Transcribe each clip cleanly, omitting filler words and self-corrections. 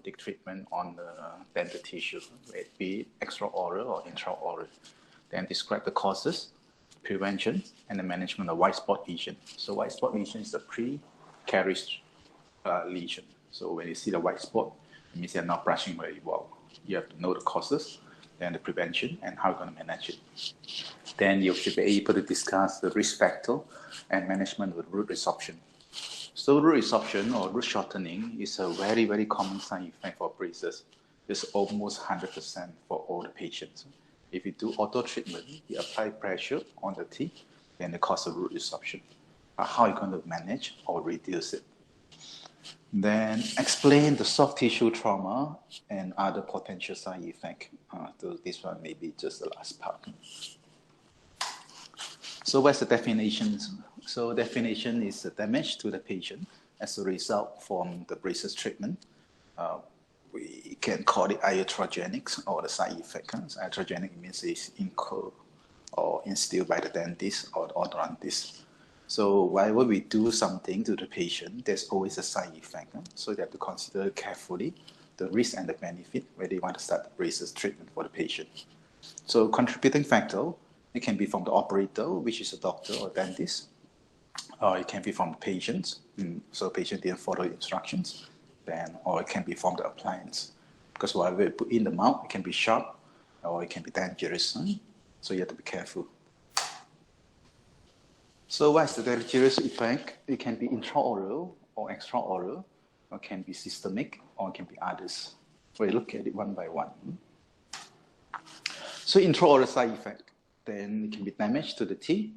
orthodontic treatment on the dental tissue, be it extraoral or intraoral. Then describe the causes, prevention, and the management of white spot lesion. So white spot lesion is a pre-caries lesion. So when you see the white spot, it means you're not brushing very well. You have to know the causes, then the prevention, and how you're going to manage it. Then you should be able to discuss the risk factor and management with root resorption. So root resorption or root shortening is a very, very common side effect for braces. It's almost 100% for all the patients. If you do auto treatment, you apply pressure on the teeth, then it causes root resorption. But how are you going to manage or reduce it? Then explain the soft tissue trauma and other potential side effects. So this one may be just the last part. So what's the definition? So definition is damage to the patient as a result from the braces treatment. We can call it iatrogenics or the side effect. Iatrogenic means it's incurred or instilled by the dentist or the orthodontist. So whenever we do something to the patient, there's always a side effect. So you have to consider carefully the risk and the benefit whether you want to start the braces treatment for the patient. So contributing factor, it can be from the operator, which is a doctor or dentist, or it can be from the patient, so patient didn't follow instructions, then, or it can be from the appliance, because whatever you put in the mouth, it can be sharp, or it can be dangerous, so you have to be careful. So what is the deleterious effect? It can be intraoral or extraoral, or it can be systemic, or it can be others. We look at it one by one. So intraoral side effect, then it can be damage to the teeth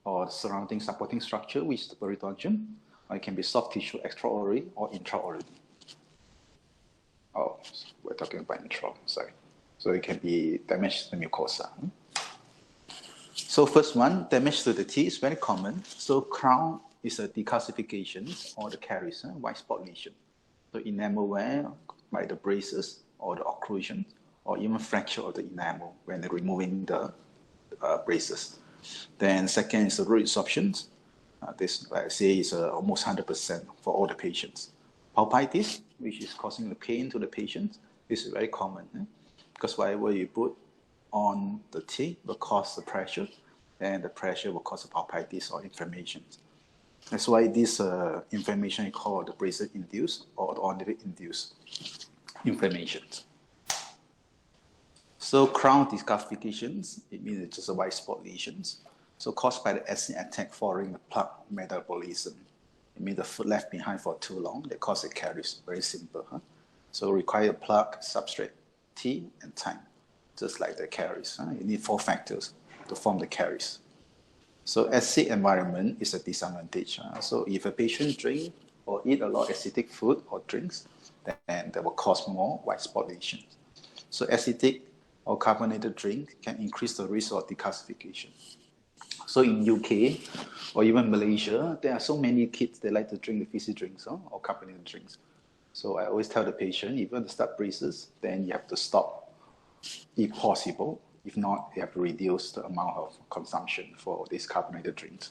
or the surrounding supporting structure, which is the periodontium, or it can be soft tissue extraorally or intraorally. Oh, we're talking about intra, sorry. So it can be damage to the mucosa. So first one, damage to the teeth is very common. So crown is a decalcification or the caries, white spot lesion. So enamel wear by the braces or the occlusion, or even fracture of the enamel when they're removing the braces. Then second is the root resorption. This, like I say, is almost 100% for all the patients. Pulpitis, which is causing the pain to the patient, is very common because whatever you put on the teeth will cause the pressure, and the pressure will cause a pulpitis or inflammation. That's why this inflammation is called the braces-induced or the orthodontic-induced inflammation. So crown discalcifications, it means it's just a white spot lesions. So caused by the acid attack following the plaque metabolism. It means the foot left behind for too long, they cause it caries, very simple. So require plaque, substrate, teeth, and time, just like the caries. You need 4 factors to form the caries. So acid environment is a disadvantage. So if a patient drink or eat a lot of acidic food or drinks, then that will cause more white spot lesions. So acidic or carbonated drink can increase the risk of decalcification. So in UK or even Malaysia, there are so many kids that like to drink the fizzy drinks or carbonated drinks. So I always tell the patient, if you want to start braces, then you have to stop if possible. If not, you have to reduce the amount of consumption for these carbonated drinks.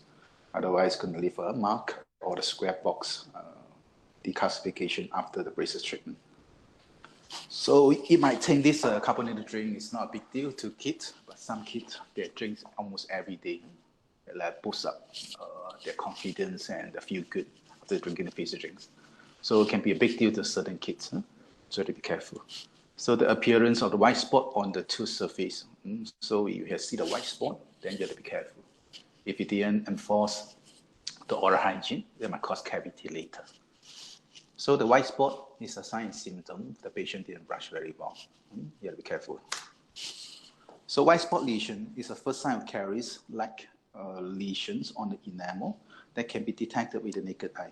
Otherwise, it's going to leave a mark or the square box decalcification after the braces treatment. So it might think this carbonated drink is not a big deal to kids, but some kids, they drink almost every day. It like boosts up their confidence and they feel good after drinking the fizzy drinks. So it can be a big deal to certain kids, so to be careful. So the appearance of the white spot on the tooth surface. So if you see the white spot, then you have to be careful. If you didn't enforce the oral hygiene, that might cause cavity later. So the white spot is a sign and symptom the patient didn't brush very well. You have to be careful. So white spot lesion is the first sign of caries, like lesions on the enamel that can be detected with the naked eye.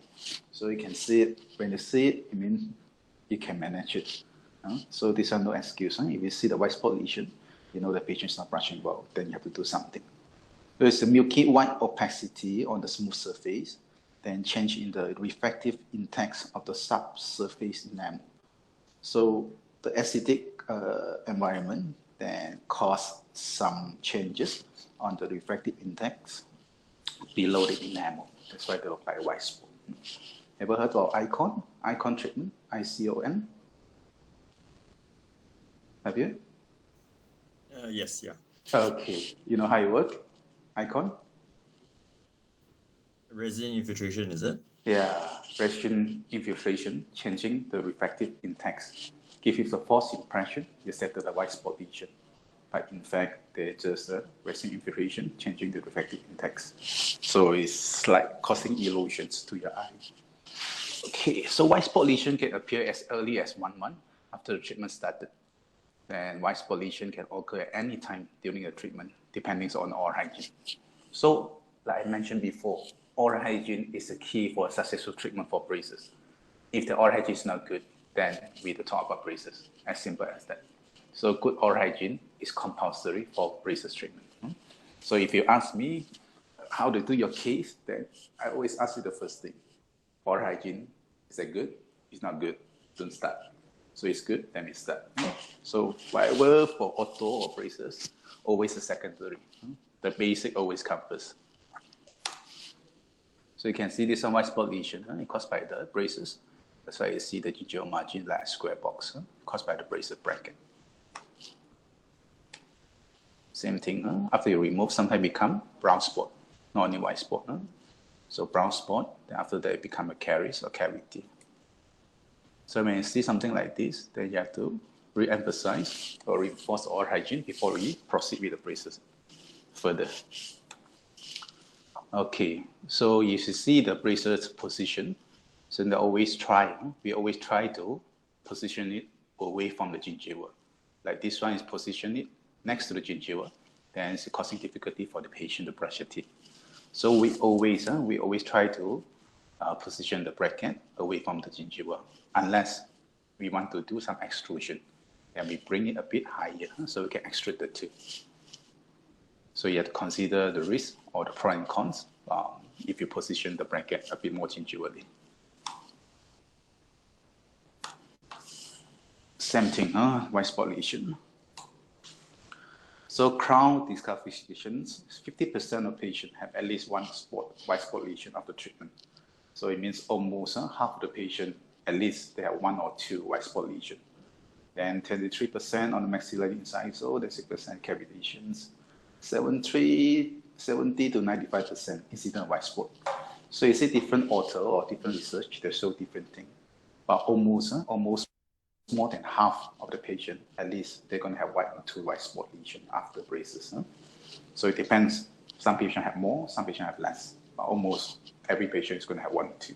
So you can see it. When you see it, it means you can manage it. So these are no excuse. If you see the white spot lesion, you know the patient is not brushing well, then you have to do something. There is a milky white opacity on the smooth surface, then change in the refractive index of the subsurface enamel. So the acidic environment then cause some changes on the refractive index below the enamel. That's why they look like a white spot. Ever heard of ICON? ICON treatment, ICON? Have you? Yes, yeah. Okay. You know how it works? Icon? Resin infiltration, is it? Yeah, resin infiltration, changing the refractive index. Give you the false impression you set to the white spot lesion. But in fact, they're just a resin infiltration, changing the refractive index. So it's like causing illusions to your eye. Okay, so white spot lesion can appear as early as 1 month after the treatment started. Then white spot lesion can occur at any time during the treatment, depending on oral hygiene. So, like I mentioned before, oral hygiene is the key for a successful treatment for braces. If the oral hygiene is not good, then we don't talk about braces. As simple as that. So, good oral hygiene is compulsory for braces treatment. So, if you ask me how to do your case, then I always ask you the first thing: oral hygiene, is that good? It's not good, don't start. So it's good, then we start. So whatever for ortho or braces, always a secondary. The basic always comes first. So you can see this one white spot lesion caused by the braces. That's why you see the gingival margin like a square box caused by the braces bracket. Same thing, after you remove, sometimes become brown spot, not only white spot. So brown spot, then after that it become a caries or cavity. So when you see something like this, then you have to re-emphasize or reinforce oral hygiene before we proceed with the braces further. Okay, so if you see the braces position, so we always try to position it away from the gingiva. Like this one is positioned it next to the gingiva, then it's causing difficulty for the patient to brush their teeth. So we always try to position the bracket away from the gingiva, unless we want to do some extrusion. And we bring it a bit higher so we can extrude the tooth. So you have to consider the risk or the pros and cons if you position the bracket a bit more gingivally. Same thing, white spot lesion. So crown discolorations, 50% of patients have at least one white spot lesion after treatment. So it means almost half of the patient, at least they have one or two white spot lesions. Then 23% on the maxillary incisor, then 6% cavitations, 70 to 95% incident white spot. So you see different author or different research, they show different things. But almost more than half of the patient, at least they're going to have one or two white spot lesion after braces. So it depends. Some patients have more, some patients have less. But almost every patient is going to have one or two.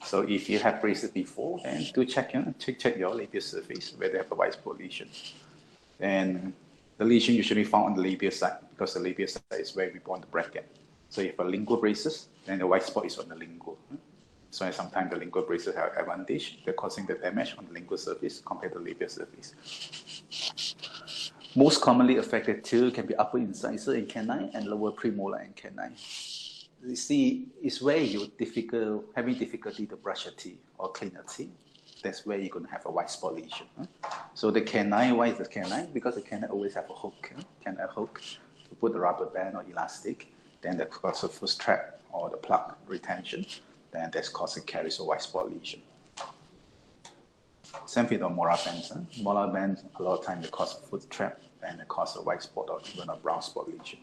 So if you have braces before, then do check your labial surface where they have a white spot lesion. And the lesion usually found on the labial side because the labial side is where we bond the bracket. So if a lingual braces, then the white spot is on the lingual. So sometimes the lingual braces have advantage. They're causing the damage on the lingual surface compared to the labial surface. Most commonly affected tooth can be upper incisor in canine and lower premolar in canine. You see, it's where you're having difficulty to brush your teeth or clean your teeth. That's where you're going to have a white spot lesion. So the canine, why is the canine? Because the canine always have a hook. Canine hook to put the rubber band or elastic. Then that causes a foot strap or the plug retention. Then that's causing caries or white spot lesion. Same with the molar bands. Molar bands, a lot of times they cause a foot trap and they cause a white spot or even a brown spot lesion.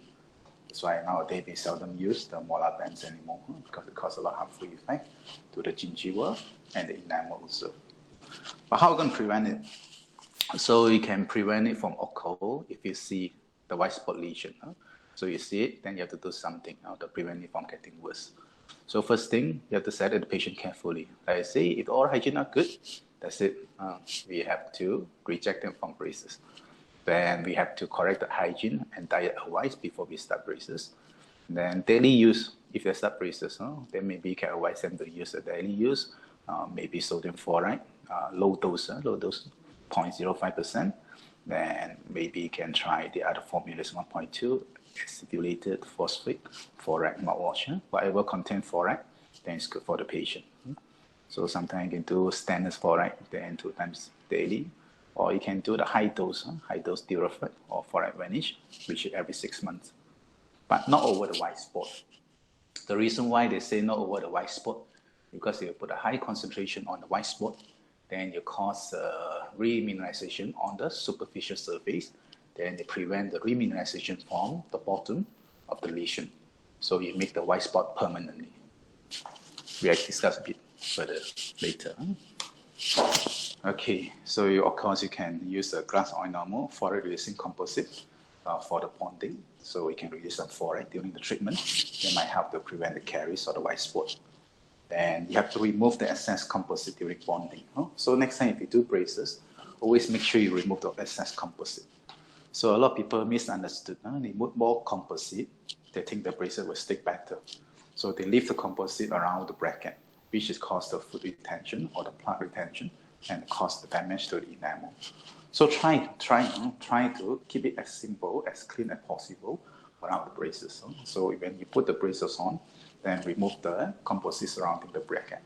That's why nowadays we seldom use the molar bands anymore because it causes a lot of harmful effect to the gingiva and the enamel also. But how are we going to prevent it? So you can prevent it from occur if you see the white spot lesion. So you see it, then you have to do something to prevent it from getting worse. So first thing, you have to set the patient carefully. Like I say, if the oral hygiene not good, that's it. We have to reject them from braces. Then we have to correct the hygiene and diet advice before we start braces. Then daily use, if they start braces, then maybe you can advise them to use the daily use, maybe sodium fluoride, low dose, 0.05%. Then maybe you can try the other formulas, 1.2, acidulated phosphate, fluoride mouthwash. Whatever contain fluoride, then it's good for the patient. So sometimes you can do standard fluoride, then 2 times daily. Or you can do the high dose Duraflux or fluoride vanish, which is every 6 months. But not over the white spot. The reason why they say not over the white spot, because they put a high concentration on the white spot, then you cause remineralization on the superficial surface, then you prevent the remineralization from the bottom of the lesion. So you make the white spot permanently. We'll discuss a bit further later. Okay, so of course you can use a glass enamel for releasing composite for the bonding. So you can release some fluoride during the treatment. It might help to prevent the caries or the white spot. Then you have to remove the excess composite during bonding. So next time if you do braces, always make sure you remove the excess composite. So a lot of people misunderstood. They put more composite, they think the braces will stick better. So they leave the composite around the bracket, which is cause the food retention or the plaque retention and cause the damage to the enamel. So try to keep it as simple, as clean as possible without the braces. So when you put the braces on, then remove the composite surrounding the bracket.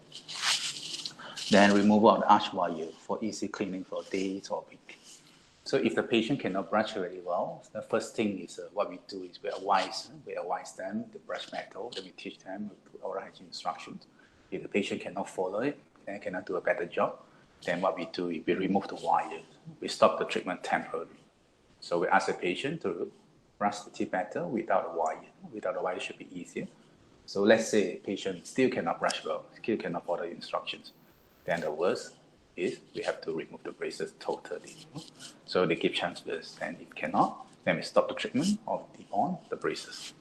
Then remove out the arch wire for easy cleaning for days or weeks. So if the patient cannot brush very well, the first thing is what we do is we advise them to brush metal. Then we teach them oral hygiene instructions. If the patient cannot follow it and cannot do a better job, then what we do is we remove the wire. We stop the treatment temporarily. So we ask the patient to brush the teeth better without a wire. Without a wire, it should be easier. So let's say a patient still cannot brush well, still cannot follow the instructions. Then the worst is we have to remove the braces totally. So they give chance first, and if cannot, then we stop the treatment or debond the braces.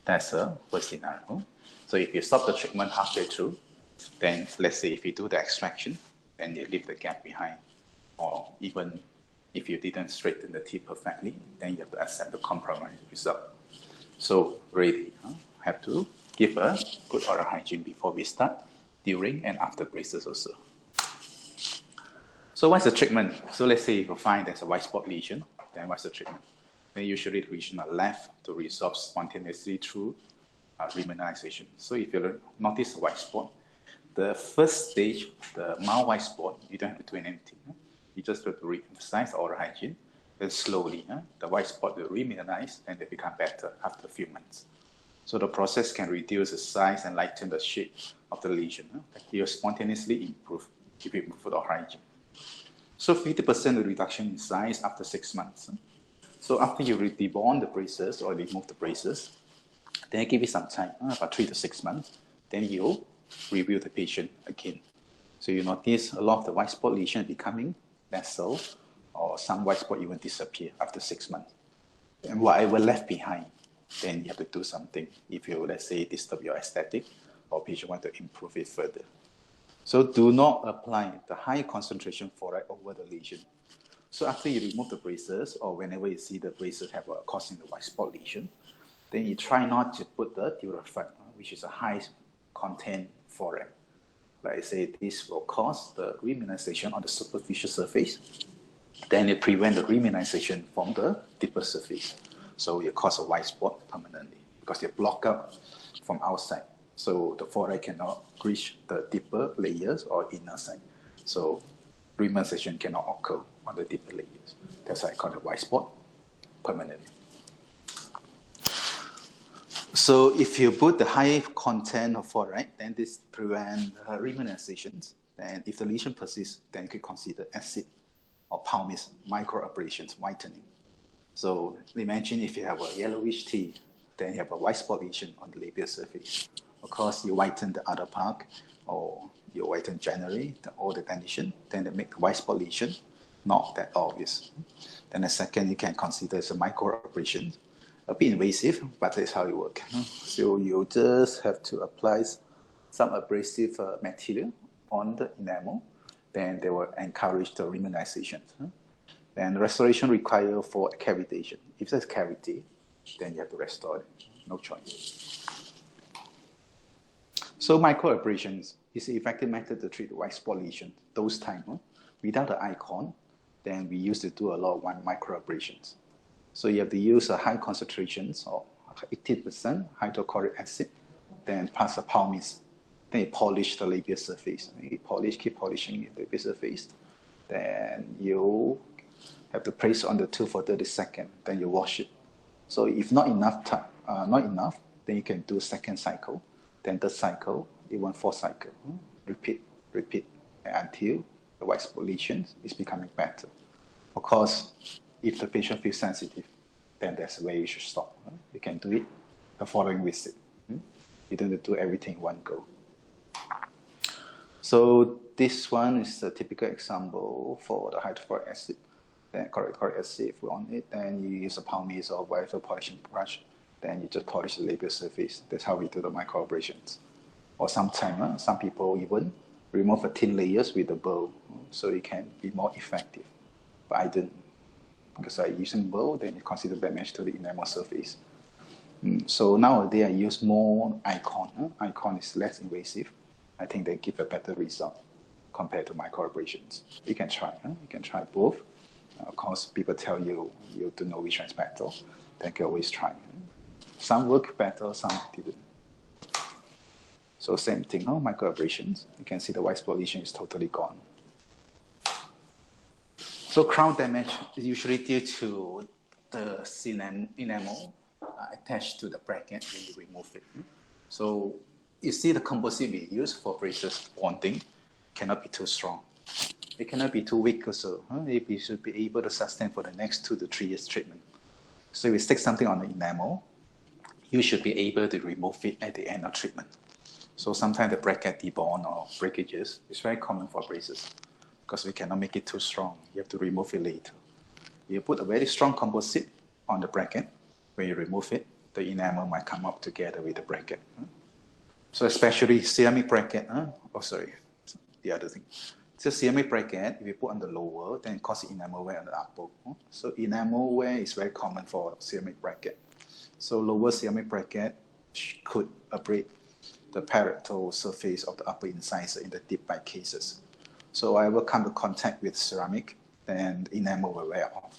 That's the worst scenario. So if you stop the treatment halfway through, then let's say if you do the extraction, then you leave the gap behind. Or even if you didn't straighten the teeth perfectly, then you have to accept the compromise result. So really, have to give a good oral hygiene before we start, during and after braces also. So what's the treatment? So let's say if you find there's a white spot lesion, then what's the treatment? Then usually the lesion are left to resolve spontaneously through remineralization. So if you notice a white spot, the first stage, the mild white spot, you don't have to do anything. You just have to re-emphasize oral hygiene. Then slowly, the white spot will remineralize and they become better after a few months. So the process can reduce the size and lighten the shape of the lesion. It will spontaneously improve if you improve the oral hygiene. So 50% reduction in size after 6 months. So after you debond the braces or remove the braces, then give it some time, about 3 to 6 months. Then you review the patient again. So you notice a lot of the white spot lesion becoming less so, or some white spot even disappear after 6 months. And whatever left behind, then you have to do something if you, let's say, disturb your aesthetic or patient want to improve it further. So do not apply the high concentration fluoride over the lesion. So after you remove the braces or whenever you see the braces have causing the white spot lesion, then you try not to put the Durafat, which is a high content fluoride. Like I say, this will cause the remineralization on the superficial surface. Then it prevents the remineralization from the deeper surface. So you cause a white spot permanently because they block up from outside. So the fluoride cannot reach the deeper layers or inner side. So remineralization cannot occur on the deeper layers. That's why I call it white spot permanently. So if you put the high content of fluoride, then this prevents remineralizations. And if the lesion persists, then you could consider acid or pumice microabrasions, whitening. So imagine if you have a yellowish teeth, then you have a white spot lesion on the labial surface. Of course, you whiten the outer part, or you whiten generally all the dentition, then they make the white spot lesion not that obvious. Then the second you can consider as a microabrasion. A bit invasive, but that's how it works. So you just have to apply some abrasive material on the enamel, then they will encourage the remineralization. Then restoration required for cavitation. If there's cavity, then you have to restore it. No choice. So microabrasions is an effective method to treat white spot lesion. Those times, without the icon, then we used to do a lot of microabrasions. So you have to use a high concentrations of 80% hydrochloric acid, then plus a pumice. Then you polish the labial surface. You keep polishing the labial surface. Then you have to place on the tooth for 30 seconds. Then you wash it. So if not enough time, then you can do second cycle, then third cycle, even fourth cycle. Repeat until the white spot lesions is becoming better. Of course, if the patient feels sensitive, then that's where you should stop. You can do it the following visit. You don't have to do everything in one go. So this one is a typical example for the hydrochloric acid. Then chloric acid on it, then you use a pumice or whatever polishing brush, then you just polish the labial surface. That's how we do the microabrasions. Or sometimes some people even remove a thin layers with a bow, so it can be more effective. But I didn't, because I using bow, then you consider damage to the enamel surface. So nowadays I use more icon. Icon is less invasive. I think they give a better result compared to microabrasions. You can try. You can try both. Of course, people tell you don't know which one is better. Then you can always try. Some work better, some didn't. So same thing, microabrasions. You can see the white spot lesion is totally gone. So crown damage is usually due to the enamel attached to the bracket when you remove it. So you see the composite we use for braces bonding cannot be too strong. It cannot be too weak also. If you should be able to sustain for the next 2 to 3 years treatment. So if you stick something on the enamel, you should be able to remove it at the end of treatment. So sometimes the bracket debond or breakages is very common for braces because we cannot make it too strong. You have to remove it later. You put a very strong composite on the bracket. When you remove it, the enamel might come up together with the bracket. So especially ceramic bracket, the other thing. So ceramic bracket, if you put on the lower, then it causes enamel wear on the upper. So enamel wear is very common for ceramic bracket. So lower ceramic bracket could abrade the parietal surface of the upper incisor in the deep bite cases. So I will come to contact with ceramic, then the enamel will wear off.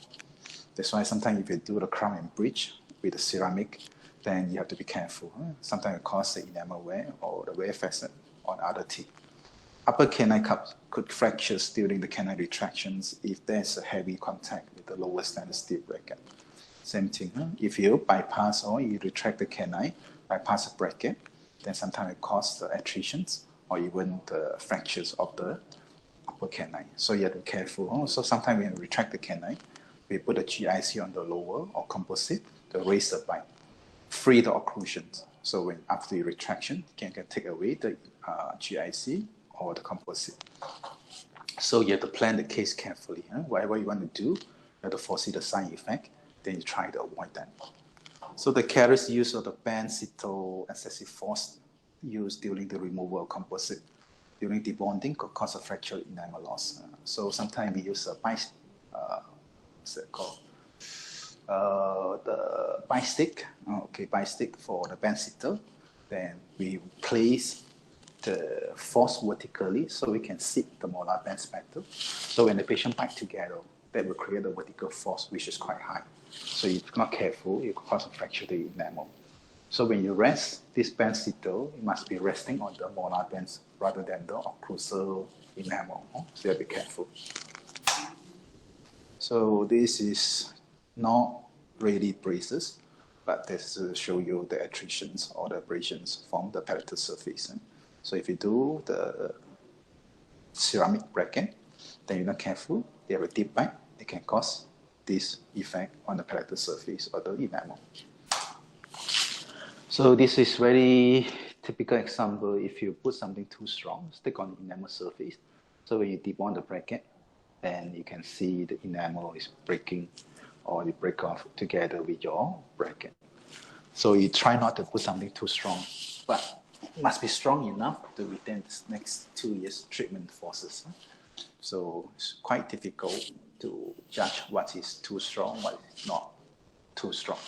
That's why sometimes if you do the crown and bridge with the ceramic, then you have to be careful. Sometimes it causes the enamel wear or the wear facet on other teeth. Upper canine cups could fracture during the canine retractions if there's a heavy contact with the lower standard steel bracket. Same thing, if you bypass or you retract the canine, bypass the bracket, then sometimes it causes the attritions or even the fractures of the upper canine. So you have to be careful. So sometimes when you retract the canine, we put a GIC on the lower or composite to raise the bite, free the occlusions. So when after the retraction, you can take away the GIC or the composite. So you have to plan the case carefully. Whatever you want to do, you have to foresee the side effect, then you try to avoid that. So the careless use of the band cyto excessive force used during the removal of composite during debonding could cause a fracture enamel loss. So sometimes we use a the bite stick. Bite stick for the band cyto. Then we place the force vertically so we can sit the molar band spatter. So when the patient bite together, that will create a vertical force which is quite high. So if you're not careful, you could cause a fracture to the enamel. So when you rest this band cyto, it must be resting on the molar bands rather than the occlusal enamel. So you have to be careful. So this is not really braces, but this is to show you the attritions or the abrasions from the parietal surface. So if you do the ceramic bracket, then you're not careful, they have a deep bite, it can cause this effect on the parietal surface or the enamel. So this is very typical example. If you put something too strong, stick on the enamel surface. So when you debond the bracket, then you can see the enamel is breaking or it break off together with your bracket. So you try not to put something too strong, but it must be strong enough to withstand this next 2 years treatment forces. So it's quite difficult to judge what is too strong, what is not too strong.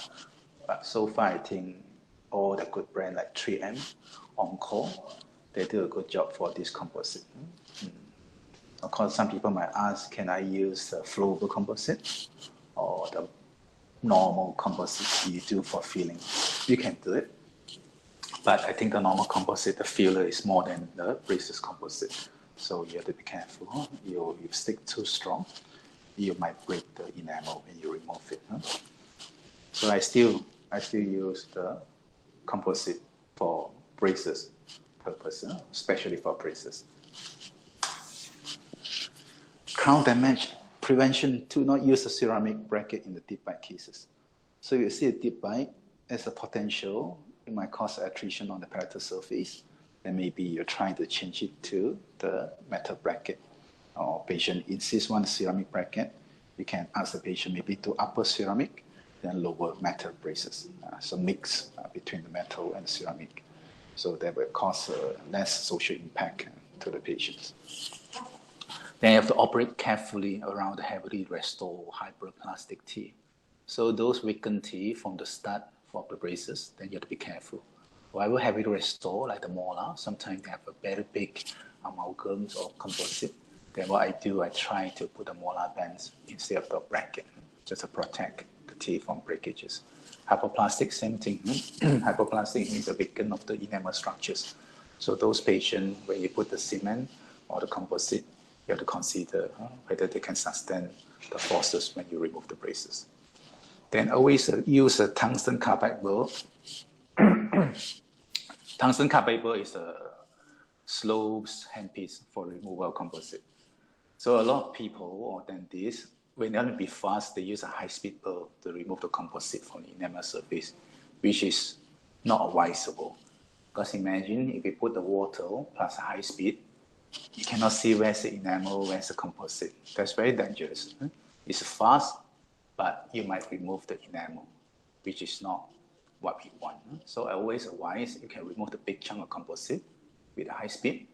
But so far, I think all the good brands like 3M, Encore, they do a good job for this composite. Of course, some people might ask, can I use the flowable composite or the normal composite you do for filling? You can do it. But I think the normal composite, the filler is more than the braces composite. So you have to be careful. You stick too strong, you might break the enamel when you remove it. So I still use the composite for braces purpose, especially for braces. crown damage prevention, do not use a ceramic bracket in the deep bite cases. So you see a deep bite as a potential, it might cause attrition on the palatal surface. Then maybe you're trying to change it to the metal bracket. Or patient insists on a ceramic bracket, you can ask the patient maybe to upper ceramic, then lower metal braces. So mix between the metal and the ceramic. So that will cause less social impact to the patients. Then you have to operate carefully around the heavily restored hyperplastic teeth. So those weakened teeth from the start of the braces, then you have to be careful. Whatever heavily restored, like the molar, sometimes they have a very big amalgams or composite. Then what I do, I try to put the molar bands instead of the bracket, just to protect the teeth from breakages. Hypoplastic, same thing. Hypoplastic means a weakening of the enamel structures. So those patients, when you put the cement or the composite, you have to consider whether they can sustain the forces when you remove the braces. Then always use a tungsten carbide bulb. Tungsten carbide bulb is a slow handpiece for removal of composite. So a lot of people or dentists, when they want to be fast, they use a high-speed bulb to remove the composite from the enamel surface, which is not advisable. Because imagine if you put the water plus a high speed, you cannot see where's the enamel, where's the composite. That's very dangerous. It's fast, but you might remove the enamel, which is not what we want. So I always advise you can remove the big chunk of composite with a high speed.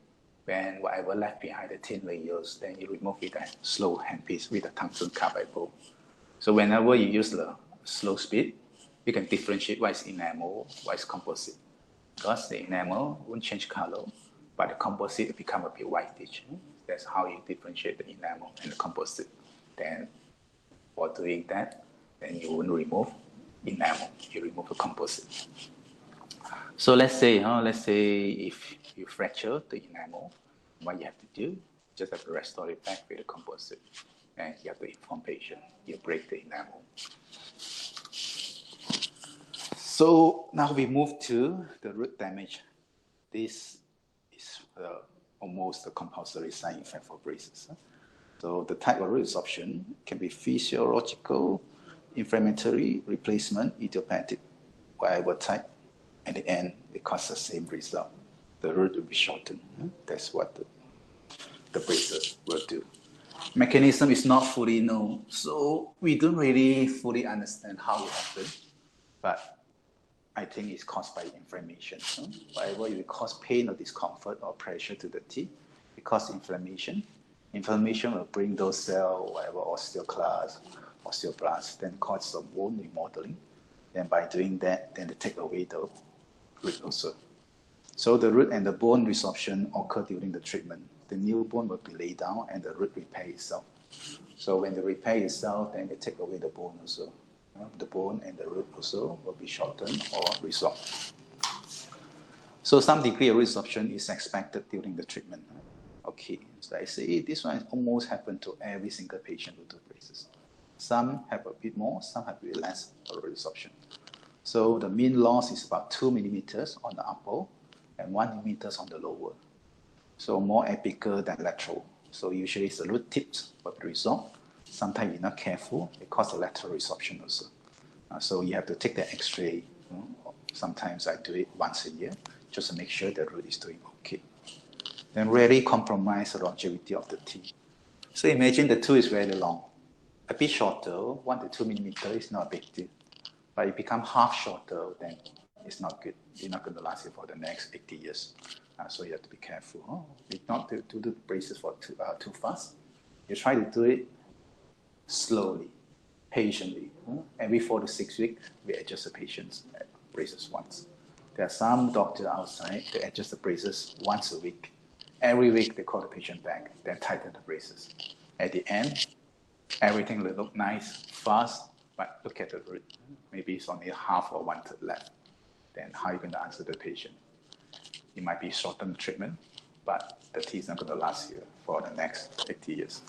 When whatever left behind the thin layers, then you remove with a slow handpiece with a tungsten carbide bulb. So whenever you use the slow speed, you can differentiate what is enamel, what is composite. Because the enamel won't change color, but the composite will become a bit whitish. That's how you differentiate the enamel and the composite. Then for doing that, then you won't remove enamel, you remove the composite. So let's say if you fracture the enamel, what you have to do, just have to restore it back with the composite. And you have to inform patient, you break the enamel. So now we move to the root damage. This is almost a compulsory side effect for braces. So the type of root resorption can be physiological, inflammatory, replacement, idiopathic, whatever type. At the end, it causes the same result. The root will be shortened. That's what the braces will do. Mechanism is not fully known, so we don't really fully understand how it happens, but I think it's caused by inflammation. Whatever it cause pain or discomfort or pressure to the teeth, it causes inflammation. Inflammation will bring those cells, whatever osteoclasts, osteoblasts, then cause some bone remodeling. Then by doing that, then they take away the root also. So the root and the bone resorption occur during the treatment. The new bone will be laid down and the root repair itself. So when they repair itself, then they take away the bone also. The bone and the root also will be shortened or resolved. So some degree of resorption is expected during the treatment. Okay, so I say this one almost happened to every single patient who do braces. Some have a bit more, some have a bit less resorption. So the mean loss is about 2 millimeters on the upper and 1 millimeter on the lower. So more apical than lateral. So usually it's the root tips will be resolved. Sometimes you're not careful, it causes a lateral resorption also. So you have to take the x-ray. Sometimes I do it once a year, just to make sure the root is doing okay. Then rarely compromise the longevity of the teeth. So imagine the tooth is very long. A bit shorter, 1 to 2 millimeters is not a big deal. But it becomes half shorter, then it's not good. You're not going to last it for the next 80 years. So you have to be careful. Not to do the braces for too fast. You try to do it slowly, patiently. Every 4 to 6 weeks, we adjust the patient's braces once. There are some doctors outside, they adjust the braces once a week. Every week, they call the patient back, then tighten the braces. At the end, everything will look nice, fast, but look at the root. Maybe it's only half or 1/3 left. Then how are you going to answer the patient? It might be shortened treatment, but the teeth is not going to last you for the next 80 years.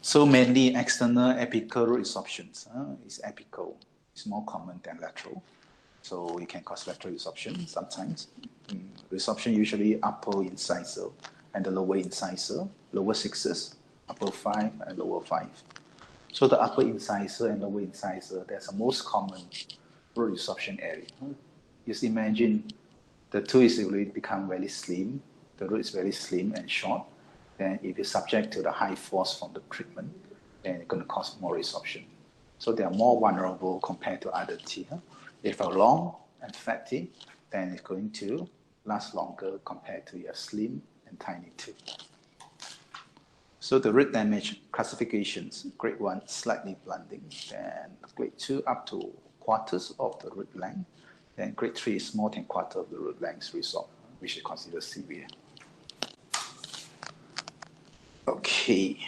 So mainly external apical root resorptions. It's apical. It's more common than lateral. So it can cause lateral resorption sometimes. Resorption usually upper incisor. and the lower incisor, lower 6s, upper 5, and lower 5. So the upper incisor and lower incisor, that's the most common root resorption area. Just imagine the tooth is really become very slim, the root is very slim and short, then if you're subject to the high force from the treatment, then it's going to cause more resorption. So they are more vulnerable compared to other teeth. If they're long and fatty, then it's going to last longer compared to your slim and tiny tooth. So the root damage classifications, grade 1, slightly blunting, then grade 2 up to quarters of the root length, then grade 3 is more than quarter of the root length resorb, which is considered severe. Okay,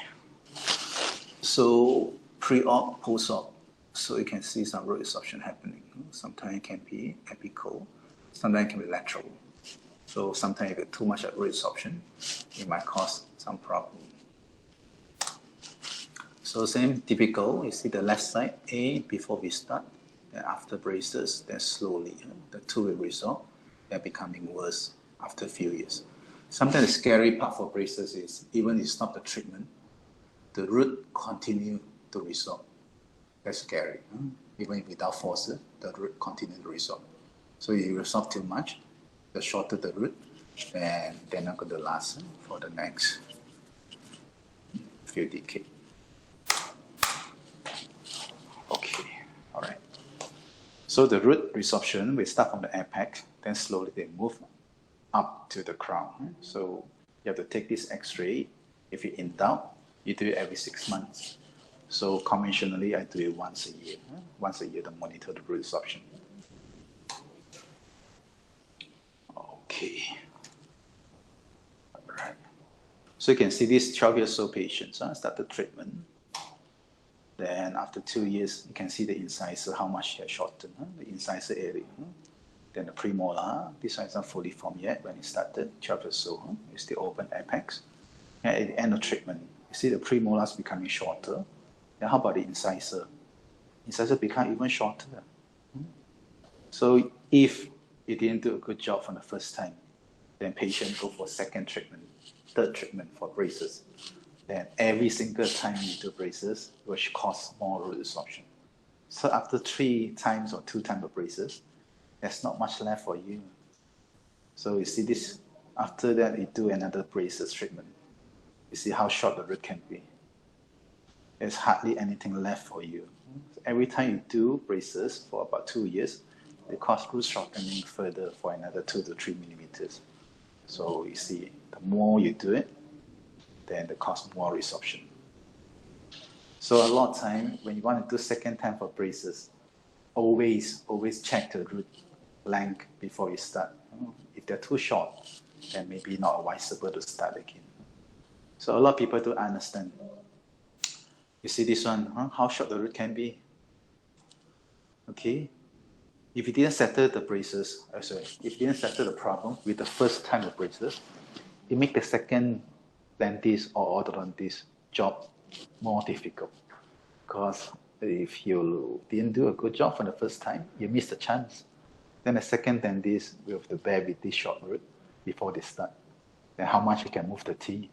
so pre-op, post-op, so you can see some root resorption happening. Sometimes it can be apical, sometimes it can be lateral. So sometimes if you get too much root resorption, it might cause some problem. So same typical, you see the left side, A before we start, then after braces, then slowly the tooth will resorb, they're becoming worse after a few years. Sometimes the scary part for braces is even if you stop the treatment, the root continue to resorb. That's scary. Even without forces, the root continue to resorb. So if you resorb too much, the shorter the root, then they're not going to last for the next few decades. Okay, all right. So the root resorption will start from the apex, then slowly they move up to the crown. So you have to take this X-ray. If you're in doubt, you do it every 6 months. So conventionally, I do it once a year. Once a year to monitor the root resorption. Okay. All right. So you can see these 12 years old patients start the treatment. Then after 2 years, you can see the incisor, how much it has shortened, the incisor area. Then the premolar, this one is not fully formed yet when it started, 12 years old, it's the open apex. And at the end of treatment, you see the premolars becoming shorter. Then how about the incisor? Incisor become even shorter. So if you didn't do a good job from the first time, then patient go for second treatment, third treatment for braces. Then every single time you do braces, which cause more root resorption. So after 3 times or 2 times of braces, there's not much left for you. So you see this, after that you do another braces treatment. You see how short the root can be. There's hardly anything left for you. Every time you do braces for about 2 years, it cause root shortening further for another 2 to 3 millimeters. So you see, the more you do it, then it causes more resorption. So a lot of time, when you want to do second time for braces, always check the root length before you start. If they're too short, then maybe not advisable to start again. So a lot of people don't understand. You see this one, how short the root can be. Okay, if you didn't settle the braces, if you didn't settle the problem with the first time of braces, it makes the second dentist or orthodontist job more difficult. Because if you didn't do a good job for the first time, you miss the chance. Then the second dentist will have to bear with this short root before they start. Then how much you can move the teeth.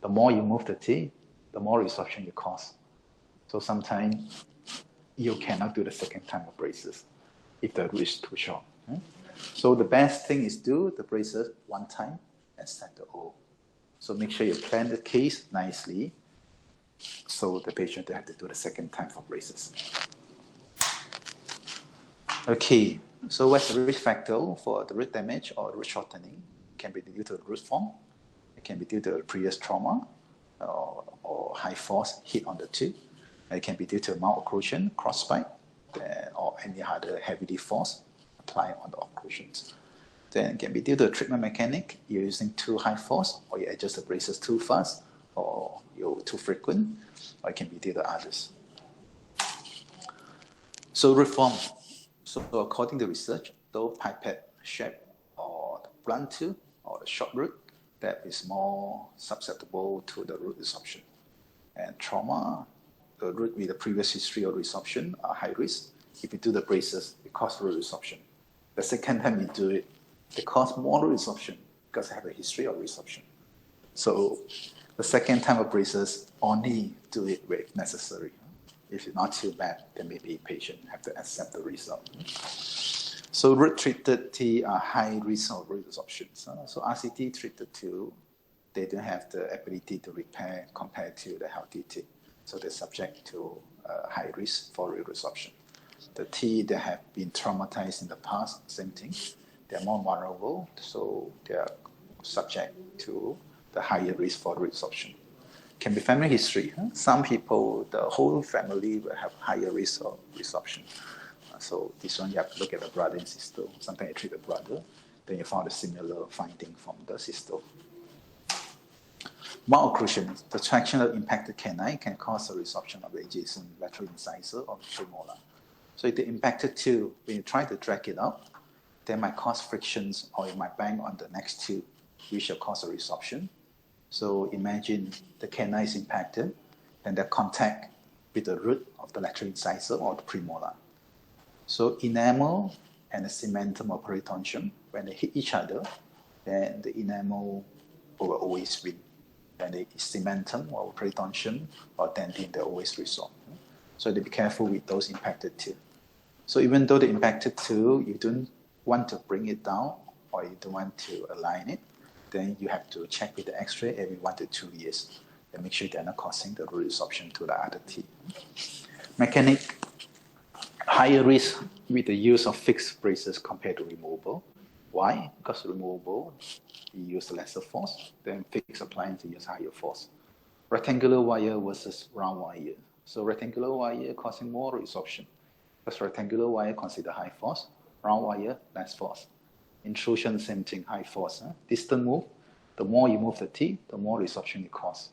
The more you move the teeth, the more resorption you cause. So sometimes you cannot do the second time of braces if the root is too short. So the best thing is do the braces 1 time and settle all. So make sure you plan the case nicely so the patient don't have to do the second time for braces. Okay, so what's the risk factor for the root damage or root shortening? It can be due to the root form, it can be due to previous trauma or high force hit on the tooth. It can be due to malocclusion, crossbite, or any other heavy force applied on the occlusions. Then it can be due to the treatment mechanic. You're using too high force, or you adjust the braces too fast, or you're too frequent, or it can be due to others. So reform. So according to research, though pipette shape or the blunt tooth or the short root, that is more susceptible to the root resorption. And trauma, the root with the previous history of resorption are high risk. If you do the braces, it causes root resorption. The second time you do it, it causes more root resorption because they have a history of resorption. So the second time of braces, only do it if necessary. If it's not too bad, then maybe patient have to accept the result. So root-treated teeth are high risk of resorption. So RCT treated too, they don't have the ability to repair compared to the healthy teeth. So they're subject to high risk for resorption. The teeth that have been traumatized in the past, same thing. They're more vulnerable, so they're subject to the higher risk for resorption. Can be family history. Some people, the whole family will have higher risk of resorption. So this one you have to look at the brother and sister. Sometimes you treat the brother, then you found a similar finding from the sister. Malocclusion, the traction of impacted canine can cause a resorption of the adjacent lateral incisor or premolar. So if the impacted tooth, when you try to drag it out, they might cause frictions or it might bang on the next tooth, which will cause a resorption. So imagine the canine is impacted, then they contact with the root of the lateral incisor or the premolar. So enamel and the cementum or periodontium, when they hit each other, then the enamel will always win. Then the cementum or periodontium or dentin, they always resolve. So they be careful with those impacted tooth. So even though the impacted tooth, you don't want to bring it down or you don't want to align it, then you have to check with the X-ray every 1 to 2 years and make sure they're not causing the resorption to the other teeth. Mechanic, higher risk with the use of fixed braces compared to removable. Why? Because removable, you use lesser force, then fixed appliance, you use higher force. Rectangular wire versus round wire. So rectangular wire causing more resorption. Because rectangular wire consider high force, round wire, less force. Intrusion, same thing, high force. Distant move, the more you move the teeth, the more resorption it causes.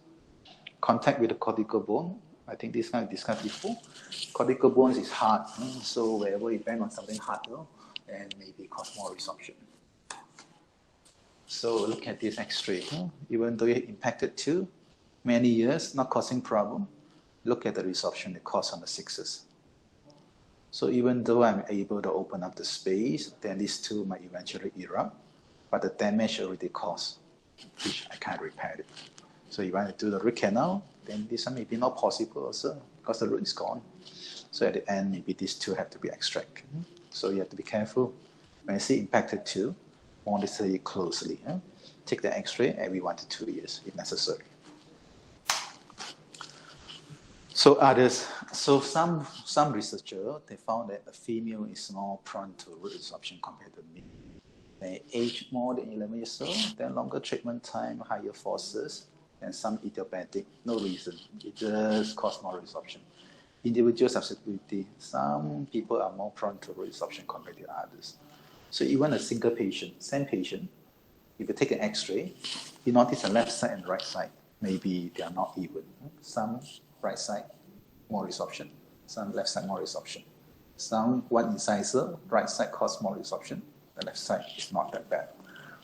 Contact with the cortical bone, I think this kind of discussed before. Cortical bones is hard, so wherever you bang on something harder, and maybe cause more resorption. So look at this X-ray. Even though you impacted tooth, many years, not causing problem, look at the resorption it caused on the sixes. So even though I'm able to open up the space, then these two might eventually erupt, but the damage already caused, which I can't repair it. So if I do the root canal, then this one may be not possible also because the root is gone. So at the end, maybe these two have to be extracted. So you have to be careful. When you see impacted tooth, monitor it closely. Take the X-ray every 1 to 2 years if necessary. So some researchers, they found that the female is more prone to root resorption compared to male. They age more than 11 years old, then longer treatment time, higher forces, and some idiopathic, no reason. It just causes more resorption. Individual susceptibility, some people are more prone to root resorption compared to others. So even a single patient, same patient, if you take an X-ray, you notice the left side and right side, maybe they are not even. Some right side, more resorption. Some left side, more resorption. Some one incisor, right side cause more resorption. The left side is not that bad.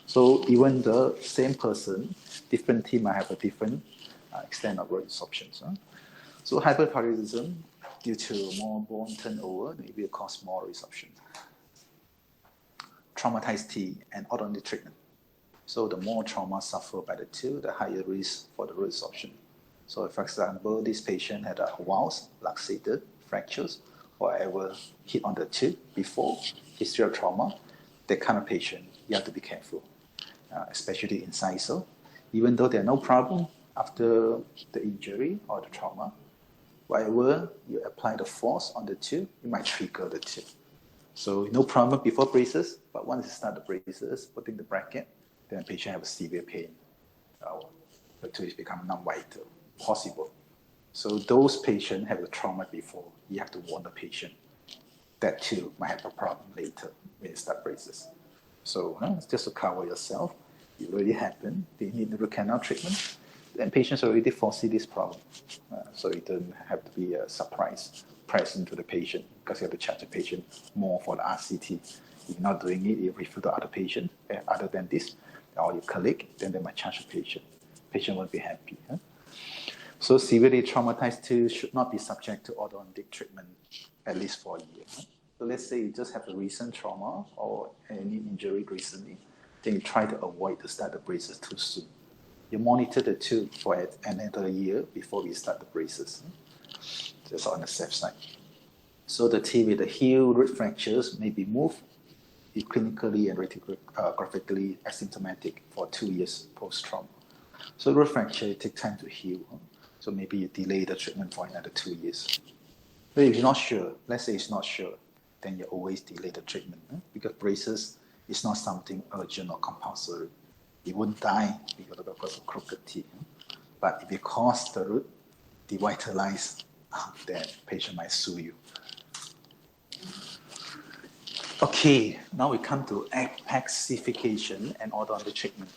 So even the same person, different team might have a different extent of resorptions. So hyperparathyroidism, due to more bone turnover, maybe it cause more resorption. Traumatized teeth and orthodontic treatment. So the more trauma suffered by the tooth, the higher risk for the resorption. So for example, this patient had a valve, luxated, fractures, or ever hit on the tooth before, history of trauma, that kind of patient, you have to be careful, especially incisor. Even though there are no problem after the injury or the trauma, wherever you apply the force on the tooth, you might trigger the tooth. So no problem before braces, but once you start the braces, putting the bracket, then the patient have a severe pain. The tooth is becoming non-vital, possible. So those patients have a trauma before, you have to warn the patient. That too might have a problem later when you start braces. So just to cover yourself, it already happened, they need the root canal treatment, then patients already foresee this problem. So it doesn't have to be a surprise present to the patient because you have to charge the patient more for the RCT. If you're not doing it, you refer to other patient, other than this, or your colleague, then they might charge the patient. Patient won't be happy. So severely traumatized tooth should not be subject to orthodontic treatment at least for a year. So let's say you just have a recent trauma or any injury recently, then you try to avoid to start the braces too soon. You monitor the tooth for another year before we start the braces, just on the safe side. So the teeth with the heel root fractures may be moved if clinically and radiographically asymptomatic for 2 years post-trauma. So root fracture takes time to heal, so maybe you delay the treatment for another 2 years. But if you're not sure, let's say it's not sure, then you always delay the treatment, because braces is not something urgent or compulsory. You won't die because of crooked teeth. But if you cause the root devitalize, then patient might sue you. Okay, now we come to apexification and orthodontic treatment.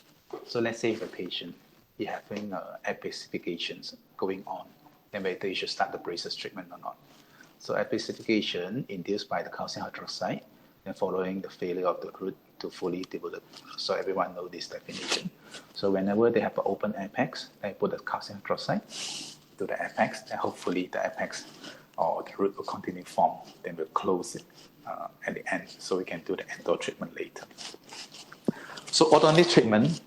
So let's say if a patient is having apexifications going on, then whether you should start the braces treatment or not. So apexification induced by the calcium hydroxide, and following the failure of the root to fully develop. So everyone knows this definition. So whenever they have an open apex, they put the calcium hydroxide to the apex, and hopefully the apex or the root will continue form. Then we'll close it at the end, so we can do the endo treatment later. So orthodontic treatment,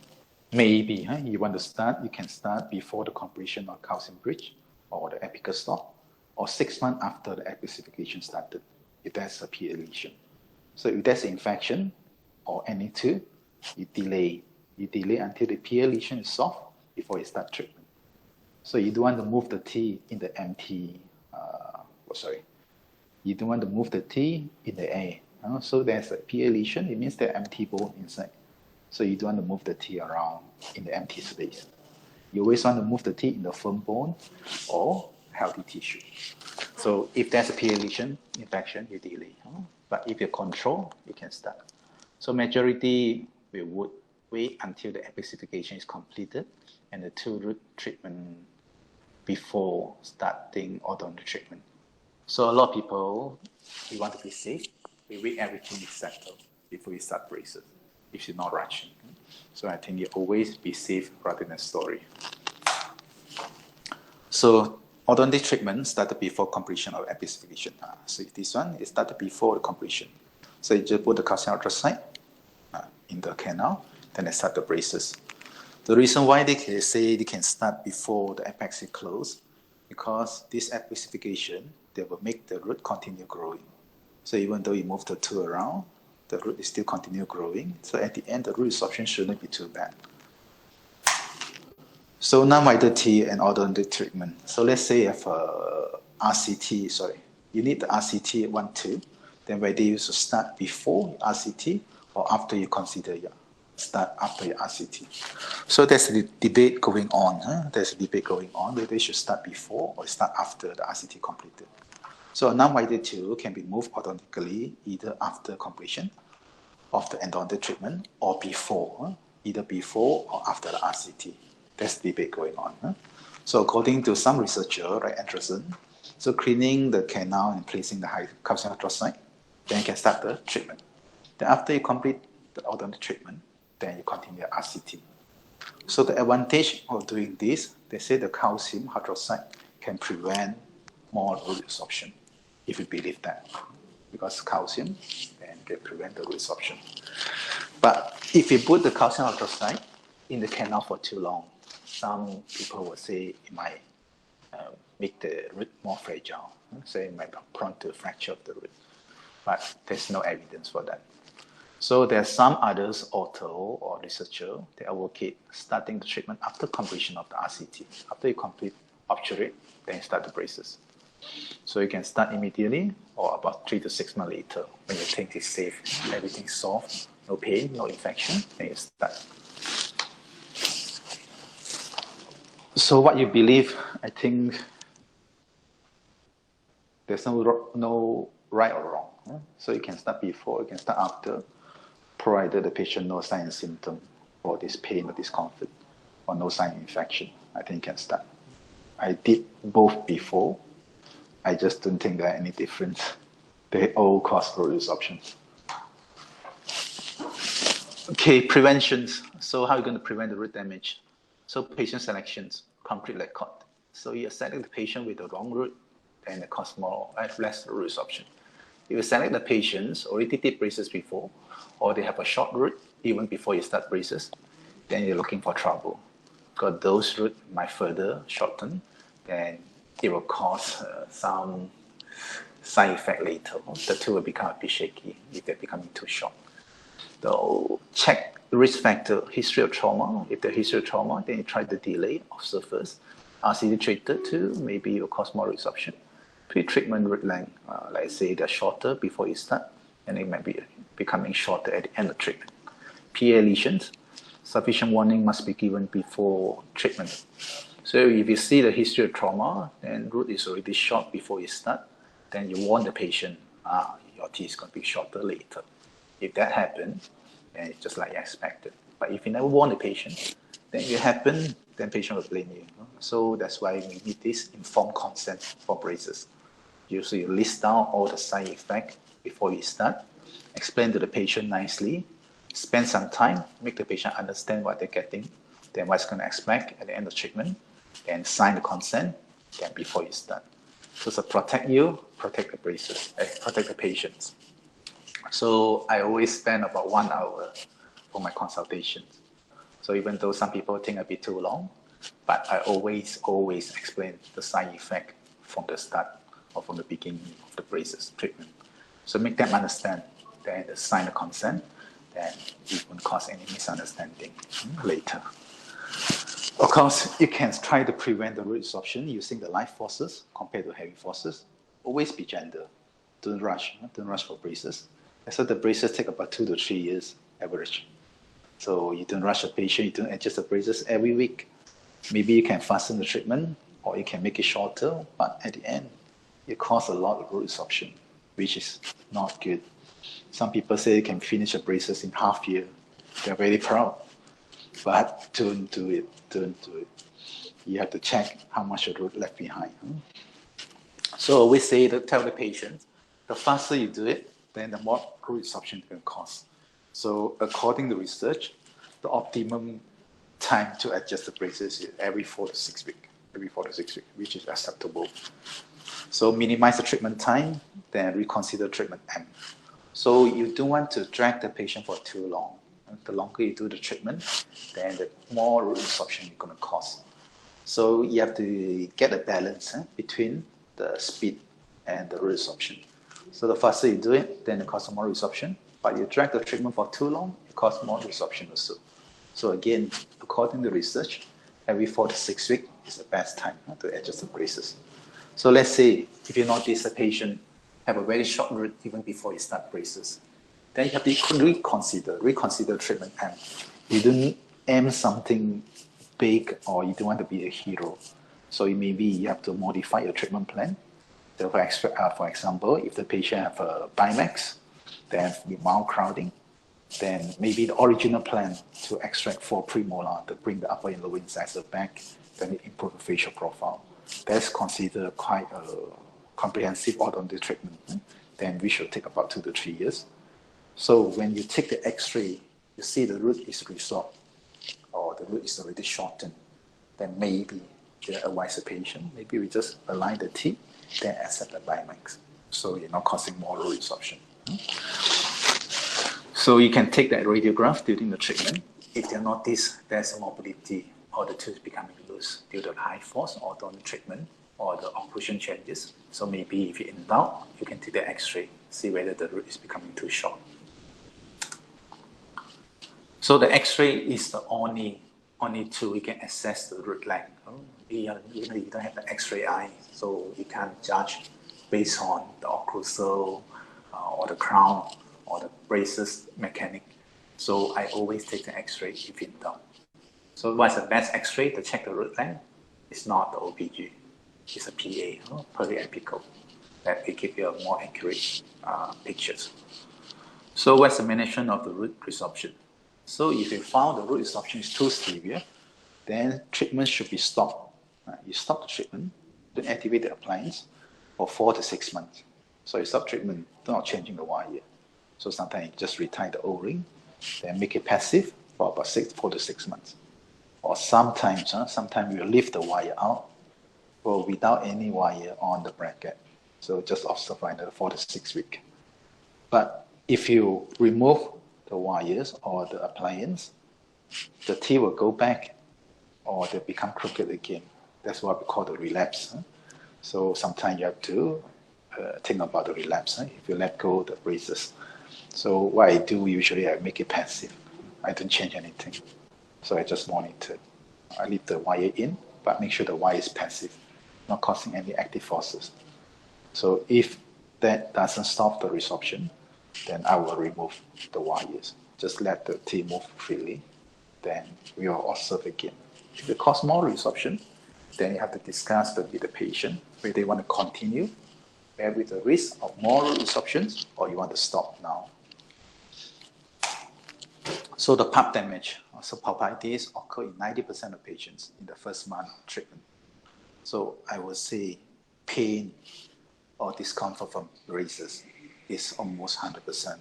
maybe you want to start, you can start before the completion of calcium bridge or the apical stop, or 6 months after the apexification started, if there's a PA lesion. So if there's infection or any tooth, you delay until the PA lesion is soft before you start treatment. So you don't want to move the teeth in the empty, you don't want to move the teeth in the air. So there's a PA lesion, it means there's empty bone inside. So you don't want to move the teeth around in the empty space. You always want to move the teeth in the firm bone or healthy tissue. So if there's a PA lesion, infection, you delay. But if you control, you can start. So majority, we would wait until the apexification is completed and the tooth root treatment before starting orthodontic treatment. So a lot of people, we want to be safe. We wait everything is settled before we start braces, if you're not rushing. So I think you always be safe rather than sorry. So orthodontic treatment started before completion of apexification. So this one is started before the completion. So you just put the calcium hydroxide in the canal, then they start the braces. The reason why they can say they can start before the apex is closed, because this apexification, they will make the root continue growing. So even though you move the tooth around, the root is still continue growing. So at the end, the root resorption shouldn't be too bad. So non-vital teeth and orthodontic treatment. So let's say you have a RCT, you need the RCT 1-2, then whether you should start before RCT or after you consider start after your RCT. So there's a debate going on. There's a debate going on whether you should start before or start after the RCT completed. So a non-vital tooth can be moved orthodontically either after completion of the endodontic treatment or before, either before or after the RCT. There's debate going on. So according to some researcher, like Anderson, so cleaning the canal and placing the high calcium hydroxide, then you can start the treatment. Then after you complete the orthodontic treatment, then you continue RCT. So the advantage of doing this, they say the calcium hydroxide can prevent more root resorption, if you believe that. Because calcium, then they prevent the root resorption. But if you put the calcium hydroxide in the canal for too long, some people will say it might make the root more fragile, so it might be prone to fracture of the root. But there's no evidence for that. So there are some others, author or researcher, they advocate starting the treatment after completion of the RCT. After you complete obturate, then you start the braces. So you can start immediately or about 3 to 6 months later when you think it's safe, everything's soft, no pain, no infection, then you start. So what you believe, I think there's no right or wrong. So you can start before, you can start after, provided the patient no sign and symptom for this pain or discomfort, or no sign of infection, I think you can start. I did both before. I just don't think there are any difference. They all cause root resorption. Okay, preventions. So how are you going to prevent the root damage? So patient selections, complete record. So you select the patient with the wrong root, then it costs less root resorption. If you select the patients already did braces before, or they have a short root even before you start braces, then you're looking for trouble. Because those root might further shorten, then it will cause some side effect later. The tooth will become a bit shaky if they're becoming too short. So check risk factor, history of trauma. If the history of trauma, then you try to delay, observe first. RCD treated too, maybe it will cause more resorption. Pre-treatment root length, let's say they're shorter before you start, and it might be becoming shorter at the end of treatment. PA lesions, sufficient warning must be given before treatment. So if you see the history of trauma, then root is already short before you start, then you warn the patient, your teeth is going to be shorter later. If that happens, then it's just like expected. But if you never warn the patient, then if it happens, then patient will blame you. So that's why we need this informed consent for braces. Usually you list down all the side effects before you start, explain to the patient nicely, spend some time, make the patient understand what they're getting, then what's going to expect at the end of treatment, then sign the consent, then before you start. So to protect you, protect the braces, protect the patients. So I always spend about 1 hour for my consultations. So even though some people think a bit too long, but I always explain the side effect from the start or from the beginning of the braces treatment. So make them understand, then they sign the consent, then it won't cause any misunderstanding later. Of course, you can try to prevent the root resorption using the light forces compared to heavy forces. Always be gentle. Don't rush for braces. So the braces take about 2 to 3 years average. So you don't rush the patient, you don't adjust the braces every week. Maybe you can fasten the treatment or you can make it shorter, but at the end, it causes a lot of root resorption, which is not good. Some people say you can finish the braces in half year. They're very proud, but don't do it. You have to check how much root left behind. So we say to tell the patient, the faster you do it, then the more root resorption it can cause. So according to research, the optimum time to adjust the braces is every 4 to 6 weeks, which is acceptable. So minimize the treatment time, then reconsider treatment M. So you don't want to drag the patient for too long. The longer you do the treatment, then the more root resorption you're going to cause. So you have to get a balance between the speed and the root resorption. So the faster you do it, then it causes more resorption. But you drag the treatment for too long, it causes more resorption also. So again, according to research, every 4 to 6 weeks is the best time to adjust the braces. So let's say if you notice a patient have a very short root even before you start braces, then you have to reconsider treatment M. You don't aim something big or you don't want to be a hero. So maybe you have to modify your treatment plan. So for example, if the patient have a Bimax, then with mild crowding, then maybe the original plan to extract 4 premolar to bring the upper and lower incisor back, then improve the facial profile. That's considered quite a comprehensive orthodontic treatment. Then we should take about 2 to 3 years. So when you take the X-ray, you see the root is resorbed or the root is already shortened, then maybe you advise the patient, maybe we just align the teeth, then accept the Bimax. So you're not causing more root resorption. So you can take that radiograph during the treatment. If you notice there's a mobility or the tooth becoming loose due to the high force or the treatment or the occlusion changes. So maybe if you're in doubt, you can take the X-ray, see whether the root is becoming too short. So the X-ray is the only tool we can assess the root length. You don't have the X-ray eye, so you can't judge based on the occlusal or the crown or the braces mechanic. So I always take the X-ray if in doubt. So what's the best X-ray to check the root length? It's not the OPG, it's a PA, periapical, that will give you a more accurate pictures. So what's the management of the root resorption? So if you found the root resorption is too severe, then treatment should be stopped. You stop the treatment, don't activate the appliance for 4 to 6 months. So you stop treatment, not changing the wire. So sometimes you just retie the O-ring, then make it passive for about 4 to 6 months. Or sometimes you leave the wire out or without any wire on the bracket. So just observe another 4 to 6 weeks. But if you remove the wires or the appliance, the teeth will go back or they become crooked again. That's what we call the relapse. So sometimes you have to think about the relapse if you let go of the braces. So what I do usually, I make it passive. I don't change anything. So I just monitor. I leave the wire in, but make sure the wire is passive, not causing any active forces. So if that doesn't stop the resorption, then I will remove the wires. Just let the teeth move freely. Then we will observe again. If it causes more resorption, then you have to discuss with the patient whether they want to continue with the risk of more resorptions or you want to stop now. So the pulp damage, so pulpitis occur in 90% of patients in the first month of treatment. So I would say pain or discomfort from braces is almost 100%.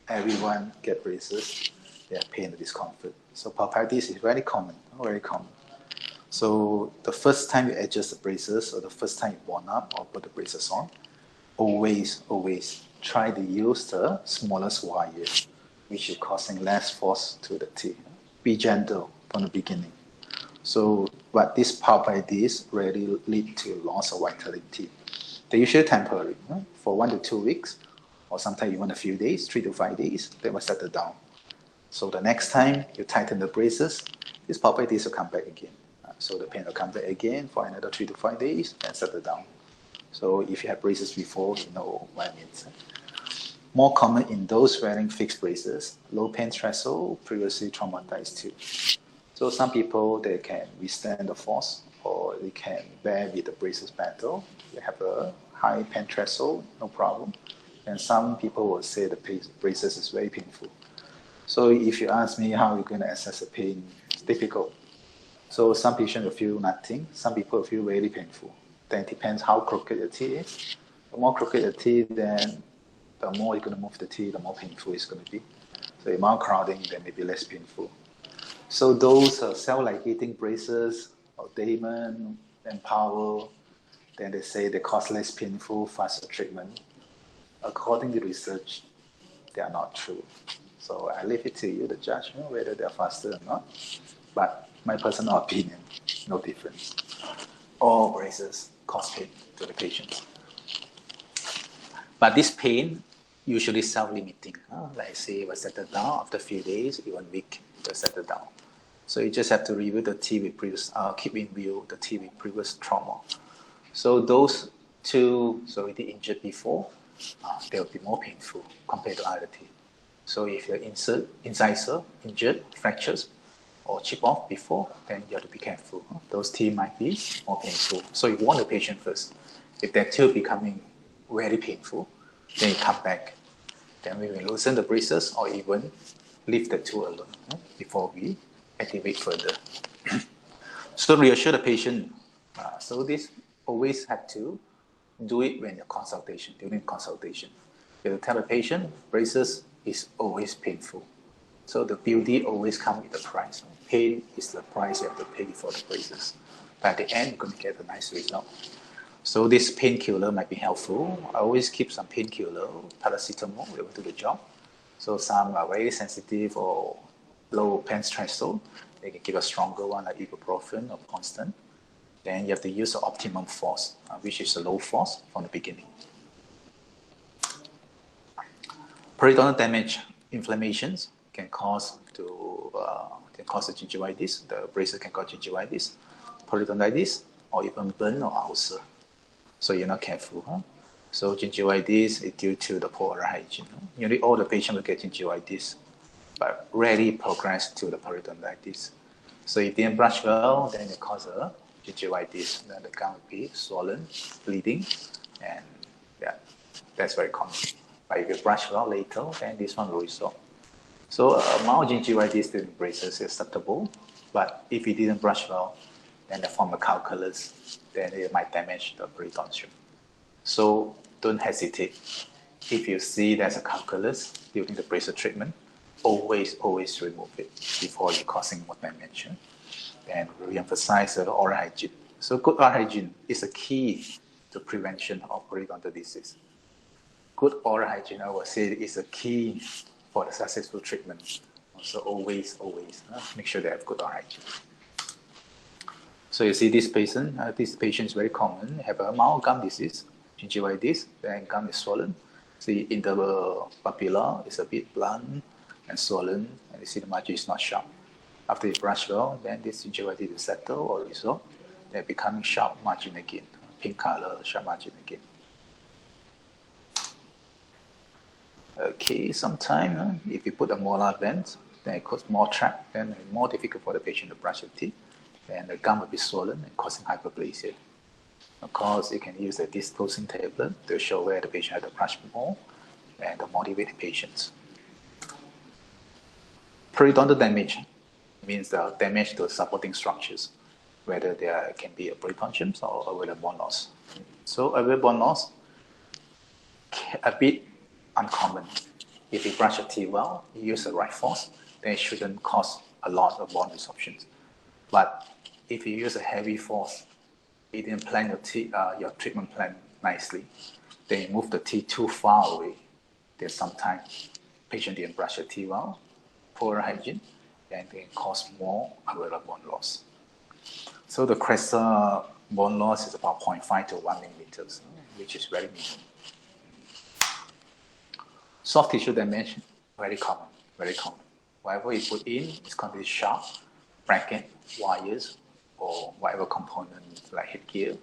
Everyone get braces, they have pain and discomfort. So pulpitis is very common, very common. So the first time you adjust the braces or the first time you warm up or put the braces on, always try to use the smallest wire, which is causing less force to the teeth. Be gentle from the beginning. So, but this pulpitis rarely lead to loss of vitality. They're usually temporary, for 1 to 2 weeks, or sometimes even a few days, 3 to 5 days, they will settle down. So the next time you tighten the braces, this pulpitis will come back again. So the pain will come back again for another 3 to 5 days and settle down. So if you have braces before, you know what it means. More common in those wearing fixed braces, low pain threshold, previously traumatized too. So some people, they can withstand the force or they can bear with the braces better. They have a high pain threshold, no problem. And some people will say the braces is very painful. So if you ask me how you're going to assess the pain, it's difficult. So some patients will feel nothing, some people will feel very painful. Then it depends how crooked the teeth is. The more crooked the teeth, then the more you're going to move the teeth, the more painful it's going to be. So the more crowding, then maybe less painful. So those cell-ligating braces or Damon and Powell, then they say they cause less painful, faster treatment. According to research, they are not true. So I leave it to you, the judgment, whether they're faster or not. But my personal opinion, no difference. All braces cause pain to the patient. But this pain usually self-limiting. Like say, it will settle down after a few days, even week, it will settle down. So you just have to review the teeth with previous, keep in view the teeth with previous trauma. So those two already injured before, they will be more painful compared to other teeth. So if your incisor injured, fractures, or chip off before, then you have to be careful. Those teeth might be more painful. So you warn the patient first. If that tooth becoming very painful, then you come back. Then we will loosen the braces or even leave the tooth alone before we activate further. So reassure the patient. So this always have to do it when during consultation. You tell the patient braces is always painful. So the beauty always comes with the price. Pain is the price you have to pay for the braces. But at the end, you're going to get a nice result. So this painkiller might be helpful. I always keep some painkiller, paracetamol, they will do the job. So some are very sensitive or low pain threshold. They can give a stronger one like ibuprofen or constant. Then you have to use the optimum force, which is a low force from the beginning. Periodontal damage, inflammations can cause the gingivitis. The braces can cause gingivitis, periodontitis, or even burn or ulcer. So you're not careful. So gingivitis is due to the poor oral hygiene. Nearly all the patients will get gingivitis, but rarely progress to the periodontitis. So if they didn't brush well, then it causes a gingivitis. Then the gum will be swollen, bleeding, and yeah, that's very common. But if you brush well later, then this one will resolve. So mild gingivitis during braces is acceptable, but if you didn't brush well, then they form a calculus, then it might damage the periodontium. So don't hesitate. If you see there's a calculus during the braces treatment, always remove it before you're causing more damage. And re-emphasize the oral hygiene. So good oral hygiene is a key to prevention of periodontal disease. Good oral hygiene, I would say, is a key for the successful treatment. So always make sure they have good oral hygiene. So you see this patient is very common, have a mild gum disease, gingivitis, then gum is swollen. See interval papilla is a bit blunt and swollen, and you see the margin is not sharp. After you brush well, then this gingivitis will settle or resolve, then becoming sharp margin again, pink color, sharp margin again. Okay, sometimes if you put a molar vent, then it causes more trap, then it's more difficult for the patient to brush the teeth, then the gum will be swollen and causing hyperplasia. Of course, you can use a disclosing tablet to show where the patient had to brush more and to motivate the patients. Periodontal damage means the damage to supporting structures, whether there can be a prepunctions or alveolar bone loss. So alveolar bone loss, a bit uncommon. If you brush your teeth well, you use the right force, then it shouldn't cause a lot of bone resorption. But if you use a heavy force, you didn't plan your treatment plan nicely, then you move the teeth too far away, then sometimes patient didn't brush their teeth well, poor hygiene, and they cause more alveolar bone loss. So the crescent bone loss is about 0.5 to 1 millimeters, which is very minimal. Soft tissue damage, very common, very common. Whatever you put in is going to be sharp, bracket, wires, or whatever component like headgear.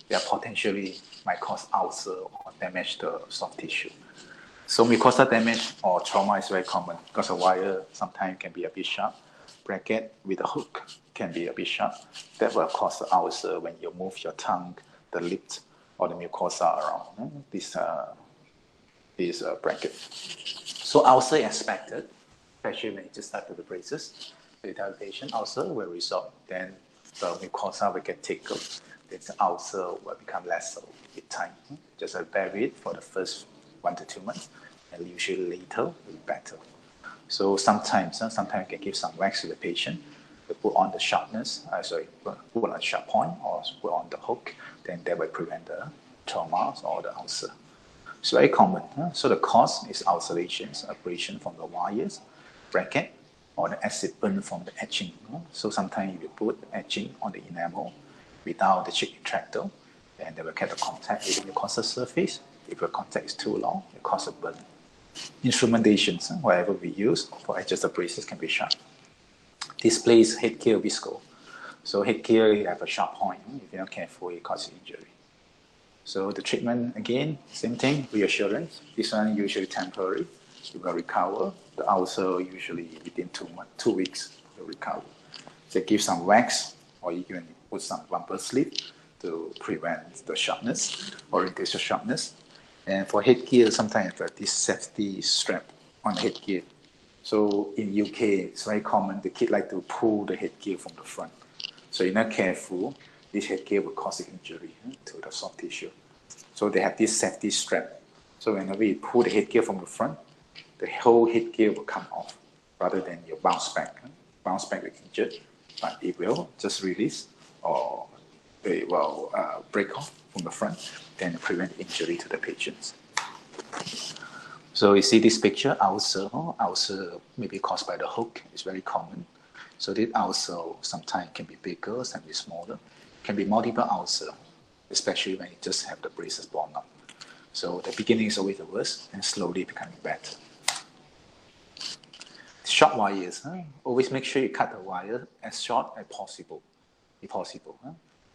They are potentially might cause ulcer or damage the soft tissue. So mucosal damage or trauma is very common because a wire sometimes can be a bit sharp. Bracket with a hook can be a bit sharp. That will cause the ulcer when you move your tongue, the lips, or the mucosa around this bracket. So ulcer expected, especially when you just start with the braces. The patient ulcer will resolve, then the mucosa will get tickled, then the ulcer will become less so with time. Just bear with it for the first 1 to 2 months, and usually later will be better. So sometimes you can give some wax to the patient to put on the sharpness, put on the sharp point or put on the hook, then that will prevent the trauma or the ulcer. It's very common. So the cause is ulcerations, abrasion from the wires, bracket, or the acid burn from the etching. So sometimes if you put etching on the enamel without the cheek retractor, then they will get the contact with the mucosal surface. If the contact is too long, it causes a burn. Instrumentations, whatever we use for adjusted braces can be sharp. Display is headgear visco. So headgear, you have a sharp point. If you're not careful, it causes injury. So the treatment, again, same thing, reassurance. This one usually temporary. You will recover. The ulcer usually within 2 weeks, will recover. So give some wax, or you can put some bumper sleeve to prevent the sharpness or reduce the sharpness. And for headgear, sometimes this safety strap on headgear. So in UK, it's very common, the kid like to pull the headgear from the front. So you're not careful, this headgear will cause injury to the soft tissue. So they have this safety strap. So whenever you pull the headgear from the front, the whole headgear will come off rather than you bounce back. Bounce back with injured, but it will just release or it will break off from the front, then prevent injury to the patients. So you see this picture, ulcer may be caused by the hook, it's very common. So this ulcer sometimes can be bigger, can be smaller, can be multiple ulcer, especially when you just have the braces blown up. So the beginning is always the worst and slowly becoming better. Short wires, always make sure you cut the wire as short as possible, if possible.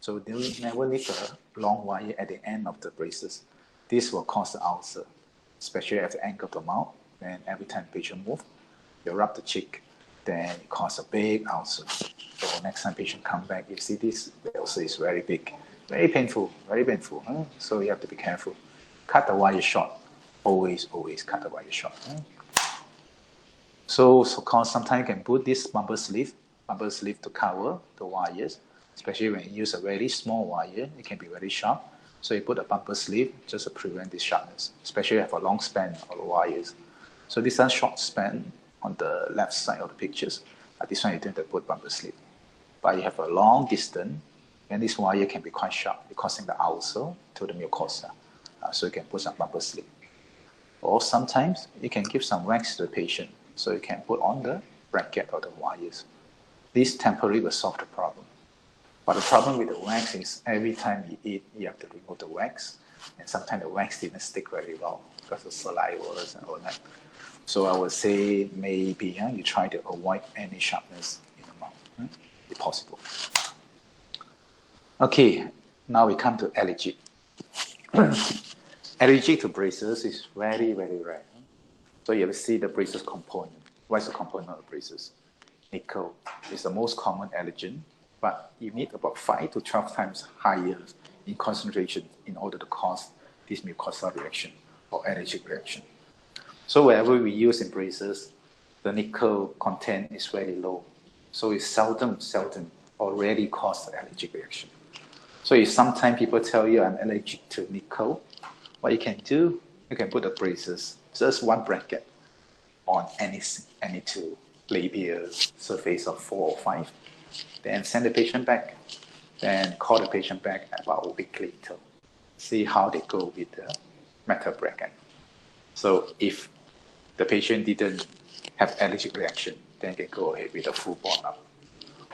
So you never leave a long wire at the end of the braces. This will cause the ulcer, especially at the angle of the mouth. Then every time patient move, you rub the cheek, then it causes a big ulcer. So next time patient come back, you see this, the ulcer is very big, very painful, very painful. So you have to be careful. Cut the wire short. Always cut the wire short. So sometimes you can put this bumper sleeve to cover the wires, especially when you use a very small wire, it can be very sharp. So you put a bumper sleeve just to prevent this sharpness, especially if you have a long span of the wires. So this one short span on the left side of the pictures. This one you don't have to put bumper sleeve. But you have a long distance, and this wire can be quite sharp, causing the ulcer to the mucosa. So you can put some bumper sleeve. Or sometimes you can give some wax to the patient, so you can put on the bracket or the wires. This temporarily will solve the problem. But the problem with the wax is every time you eat, you have to remove the wax. And sometimes the wax didn't stick very well because of saliva and all that. So I would say maybe you try to avoid any sharpness in the mouth, if possible. Okay, now we come to allergy. Allergy to braces is very, very rare. So you have to see the braces component. What is the component of the braces? Nickel is the most common allergen, but you need about 5 to 12 times higher in concentration in order to cause this mucosal reaction or allergic reaction. So wherever we use in braces, the nickel content is very low. So it seldom already cause the allergic reaction. So if sometimes people tell you I'm allergic to nickel, what you can do, you can put the braces, just one bracket on any two labial surface of 4 or 5, then send the patient back, then call the patient back about a week later, see how they go with the metal bracket. So if the patient didn't have allergic reaction, then you can go ahead with a full bond up.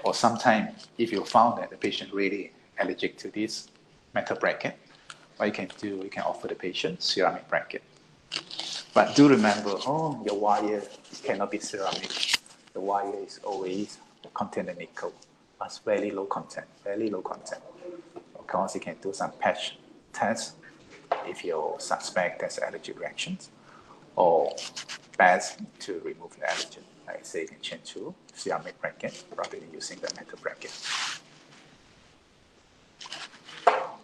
Or sometimes if you found that the patient really allergic to this metal bracket, what you can do, you can offer the patient ceramic bracket. But do remember, your wire cannot be ceramic. The wire is always contain nickel. That's very low content. Of course, you can do some patch tests if you suspect there's allergic reactions, or best to remove the allergen. Like I say, you can change to ceramic bracket rather than using the metal bracket.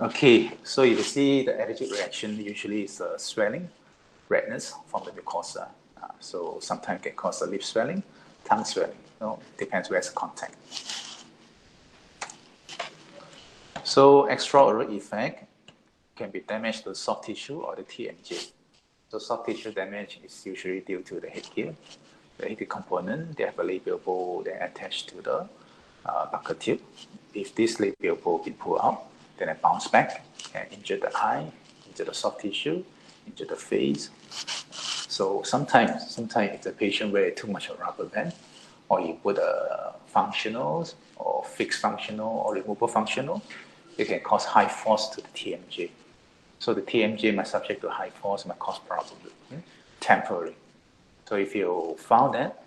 Okay, so you see the allergic reaction usually is swelling, redness from the mucosa. So sometimes it can cause lip swelling, tongue swelling. Depends where's the contact. So extraoral effect can be damage to the soft tissue or the TMJ. So soft tissue damage is usually due to the headgear. The headgear component, they have a labial bow, they're attached to the buccal tube. If this labial bow been pulled out, then it bounce back and injure the eye, injure the soft tissue, injure the face. So sometimes if the patient wear too much of rubber band, or you put a functional or fixed functional or removable functional, it can cause high force to the TMJ. So the TMJ might subject to high force, might cause problem, temporary. So if you found that,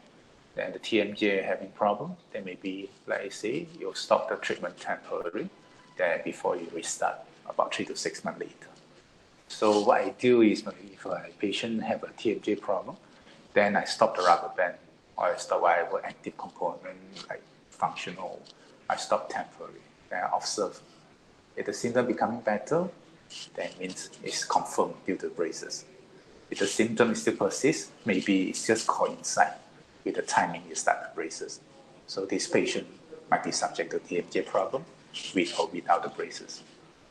then the TMJ having problem, then maybe, like I say, you'll stop the treatment temporarily, then before you restart about 3 to 6 months later. So what I do is, if a patient have a TMJ problem, then I stop the rubber band, or I stop whatever active component like functional, I stop temporarily. Then I observe. If the symptom becoming better, then means it's confirmed due to braces. If the symptom still persists, maybe it's just coincide with the timing you start the braces. So this patient might be subject to TMJ problem with or without the braces.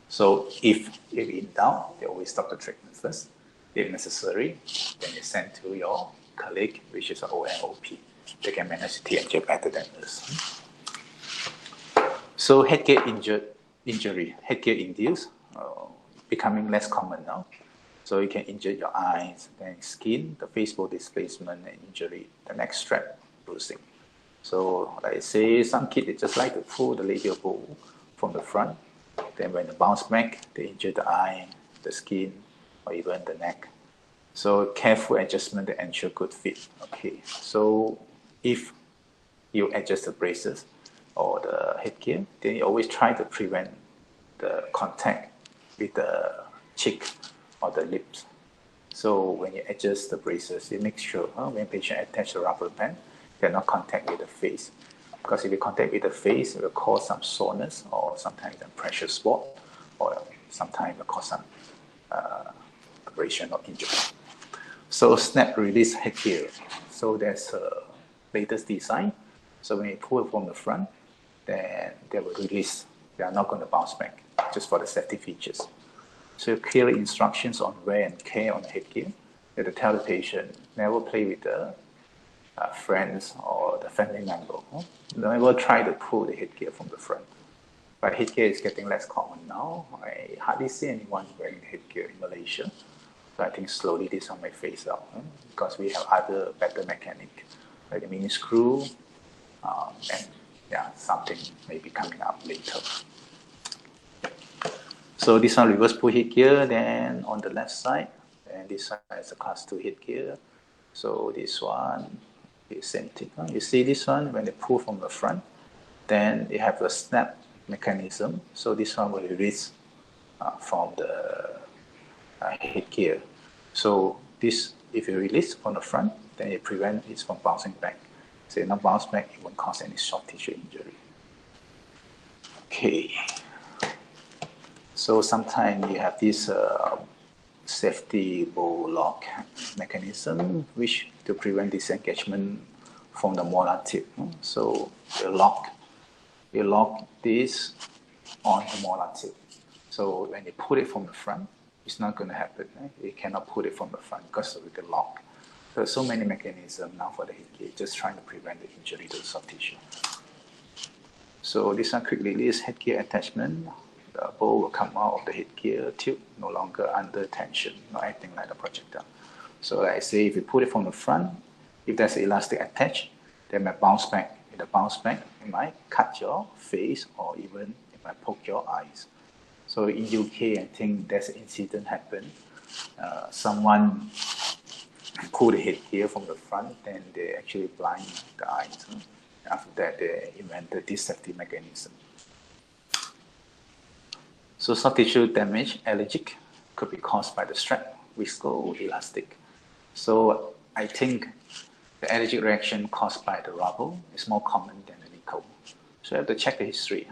So if in doubt, they always stop the treatment first. If necessary, then they send to your colleague, which is an ONOP. They can manage TMJ better than us. So headgear injury, headgear induced, becoming less common now. So you can injure your eyes, then skin, the Facebook displacement, and injury, the neck strap bruising. So like I say, some kids, they just like to pull the labial bow from the front. Then when they bounce back, they injure the eye, the skin, or even the neck. So careful adjustment to ensure good fit. Okay, so if you adjust the braces or the headgear, then you always try to prevent the contact with the cheek or the lips. So when you adjust the braces, you make sure when patient attach the rubber band, they're not contact with the face. Because if you contact with the face, it will cause some soreness or sometimes a pressure spot, or sometimes it will cause some abrasion or injury. So snap release headgear. So there's a latest design. So when you pull it from the front, then they will release. They are not going to bounce back, just for the safety features. So clear instructions on wear and care on the headgear. You have to tell the patient, never play with the friends or the family member. Never try to pull the headgear from the front. But headgear is getting less common now. I hardly see anyone wearing headgear in Malaysia. So I think slowly this one may phase out because we have other better mechanic, like the mini screw and yeah, something may be coming up later. So this one reverse pull headgear, then on the left side, and this one is a class 2 headgear. So this one is same thing. You see this one, when they pull from the front, then they have a snap mechanism. So this one will release from the headgear. So this, if you release from the front, then it prevents it from bouncing back. So not bounce back, it won't cause any soft tissue injury. Okay. So sometimes you have this safety bow lock mechanism, which to prevent disengagement from the molar tip. So you lock this on the molar tip. So when you put it from the front, it's not going to happen. Right? You cannot put it from the front because of the lock. There's so many mechanisms now for the headgear, just trying to prevent the injury to the soft tissue. So this one quick release headgear attachment. The bow will come out of the headgear tube, no longer under tension, not acting like a projectile. So like I say, if you put it from the front, if there's an elastic attached, then it might bounce back. If it bounce back, it might cut your face or even it might poke your eyes. So in UK, I think there's an incident happened. Someone pulled the headgear from the front, then they actually blind the eyes. After that, they invented this safety mechanism. So soft tissue damage, allergic, could be caused by the strap, visco, elastic. So I think the allergic reaction caused by the rubber is more common than the nickel. So you have to check the history.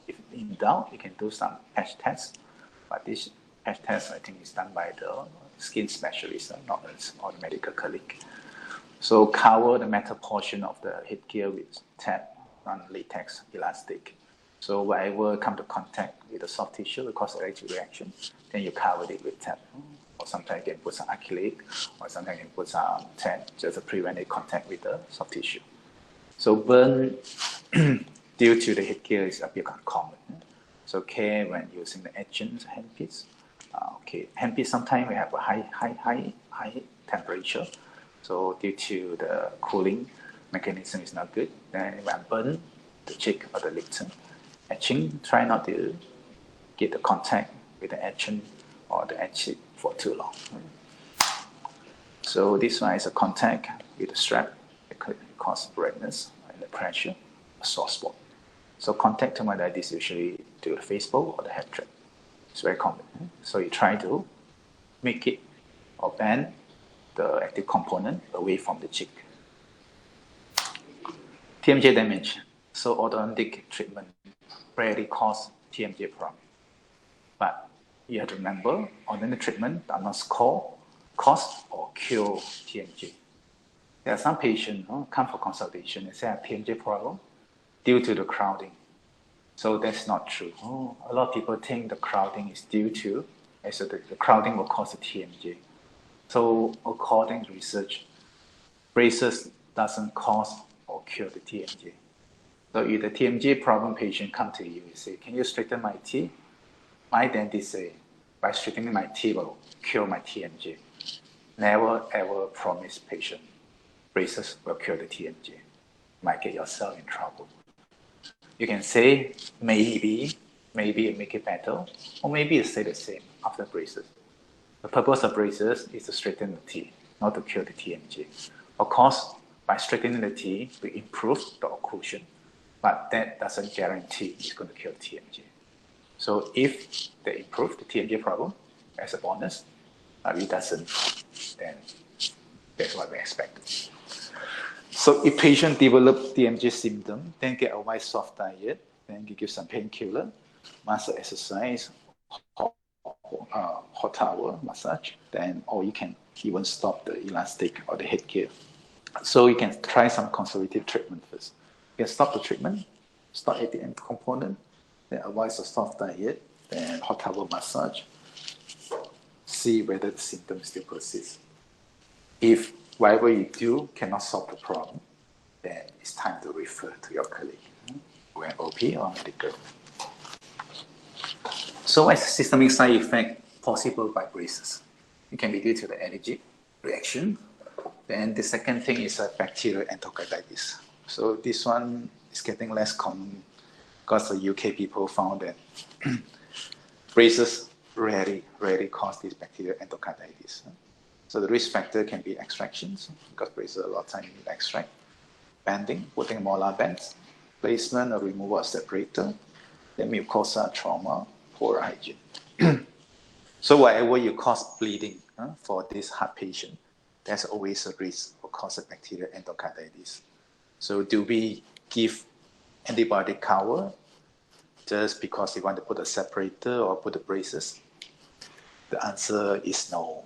If in doubt, you can do some patch tests. But this patch test, I think, is done by the skin specialist, not us or the medical colleague. So cover the metal portion of the headgear with tape, non-latex, elastic. So wherever come to contact with the soft tissue, it causes allergic reaction, then you cover it with tape. Or sometimes you can put some acrylic, or sometimes you can put some tape just to prevent it contact with the soft tissue. So burn due to the headgear is a bit uncommon. So care when using the etchant handpiece. Handpiece sometimes we have a high temperature. So due to the cooling mechanism is not good, then when burn the cheek or the lip, etching, try not to get the contact with the etchant or the etching for too long. So this one is a contact with the strap. It could cause redness and the pressure, a sore spot. So contact tumor like this usually to the face bow or the head trap. It's very common. So you try to make it or bend the active component away from the cheek. TMJ damage. So orthodontic treatment rarely cause TMJ problem. But you have to remember, orthodontic treatment does not cause or cure TMJ. There are some patients come for consultation and say I have TMJ problem due to the crowding. So that's not true. A lot of people think the crowding is due to, so the crowding will cause the TMJ. So according to research, braces doesn't cause or cure the TMJ. So if the TMJ problem patient come to you and say, can you straighten my teeth? My dentist say, by straightening my teeth will cure my TMJ. Never ever promise patient braces will cure the TMJ. Might get yourself in trouble. You can say, maybe it make it better, or maybe it stay the same after braces. The purpose of braces is to straighten the teeth, not to cure the TMJ. Of course, by straightening the teeth, we improve the occlusion, but that doesn't guarantee it's going to cure the TMJ. So if they improve the TMJ problem as a bonus, if it doesn't, then that's what we expect. So if patient develop TMJ symptom, then get a white soft diet, then you give some painkiller, muscle exercise, hot towel massage, then or you can even stop the elastic or the headgear. So you can try some conservative treatment first. You can stop the treatment, start at the end component, then avoid a soft diet, then hot towel massage, see whether the symptoms still persist. If whatever you do cannot solve the problem, then it's time to refer to your colleague, who have OP or medical. So what is the systemic side effect possible by braces? It can be due to the allergic reaction. Then the second thing is bacterial enteritis. So this one it's getting less common because the UK people found that braces rarely cause this bacterial endocarditis. So the risk factor can be extractions, because braces a lot of time need extract, bending, putting molar bends, placement or removal of separator, then mucosal trauma, poor hygiene. So whatever you cause bleeding for this heart patient, there's always a risk of causing bacterial endocarditis. So do we give antibiotic cover just because you want to put a separator or put the braces? The answer is no,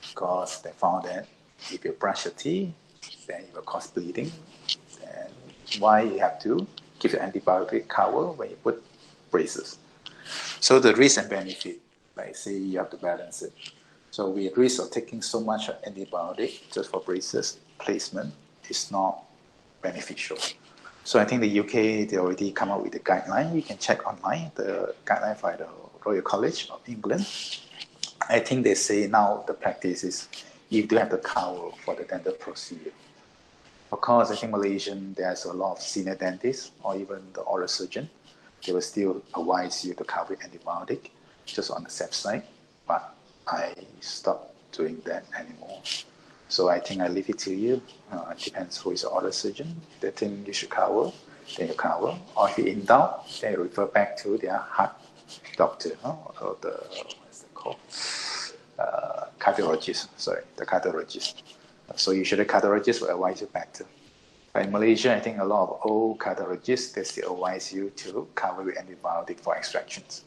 because they found that if you brush your teeth, then it will cause bleeding. And why you have to give the antibiotic cover when you put braces? So the risk and benefit, like say you have to balance it. So we risk of taking so much antibiotic just for braces placement is not beneficial. So I think the UK, they already come up with a guideline. You can check online, the guideline by the Royal College of England. I think they say now the practice is you do have to cover for the dental procedure. Of course, I think Malaysian, there's a lot of senior dentists or even the oral surgeon. They will still advise you to cover antibiotic just on the safe side, but I stopped doing that anymore. So I think I leave it to you. It depends who is the oral surgeon. They think you should cover, then you cover. Or if you're in doubt, then you refer back to their heart doctor or the, what's it called? Cardiologist, the cardiologist. So usually cardiologist will advise you back to. But in Malaysia, I think a lot of old cardiologists, they still advise you to cover with antibiotic for extractions.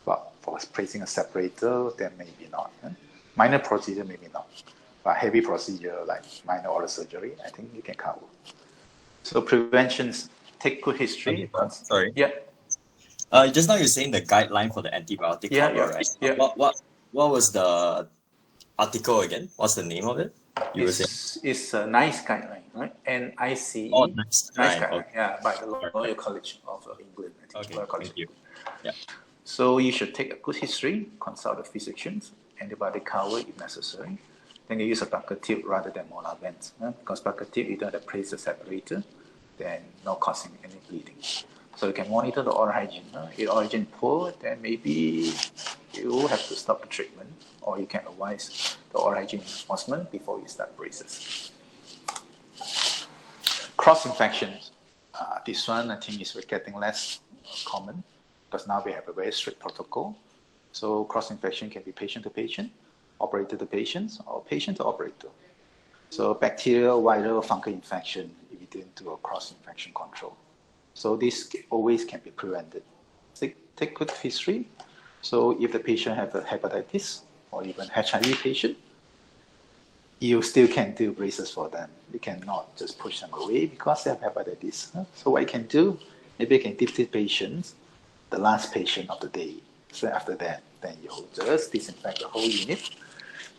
But for placing a separator, then maybe not. Minor procedure, maybe not. But heavy procedure like minor oral surgery, I think you can cover. So preventions, take good history. Sorry. Yeah. Just now you're saying the guideline for the antibiotic cover, right? Yeah. What was the article again? What's the name of it? It's a NICE guideline, right? NICE. Oh, NICE guideline, okay. yeah, by the Royal College of England. I think. Okay, thank you. Yeah. So you should take a good history, consult the physicians, antibiotic cover if necessary. Then you use a bucket tube rather than molar bends, because bucket tube you don't have to place the separator, then not causing any bleeding. So you can monitor the oral hygiene. If oral hygiene poor, then maybe you have to stop the treatment, or you can advise the oral hygiene enforcement before you start braces. Cross infections. This one I think is getting less common because now we have a very strict protocol. So cross infection can be patient to patient, operator to patient, or patient to operator. So bacterial, viral, fungal infection if you didn't do a cross infection control. So this always can be prevented. Take good history. So if the patient have a hepatitis or even HIV patient, you still can do braces for them. You cannot just push them away because they have hepatitis. So what you can do, maybe you can give the patient the last patient of the day. So after that, then you just disinfect the whole unit.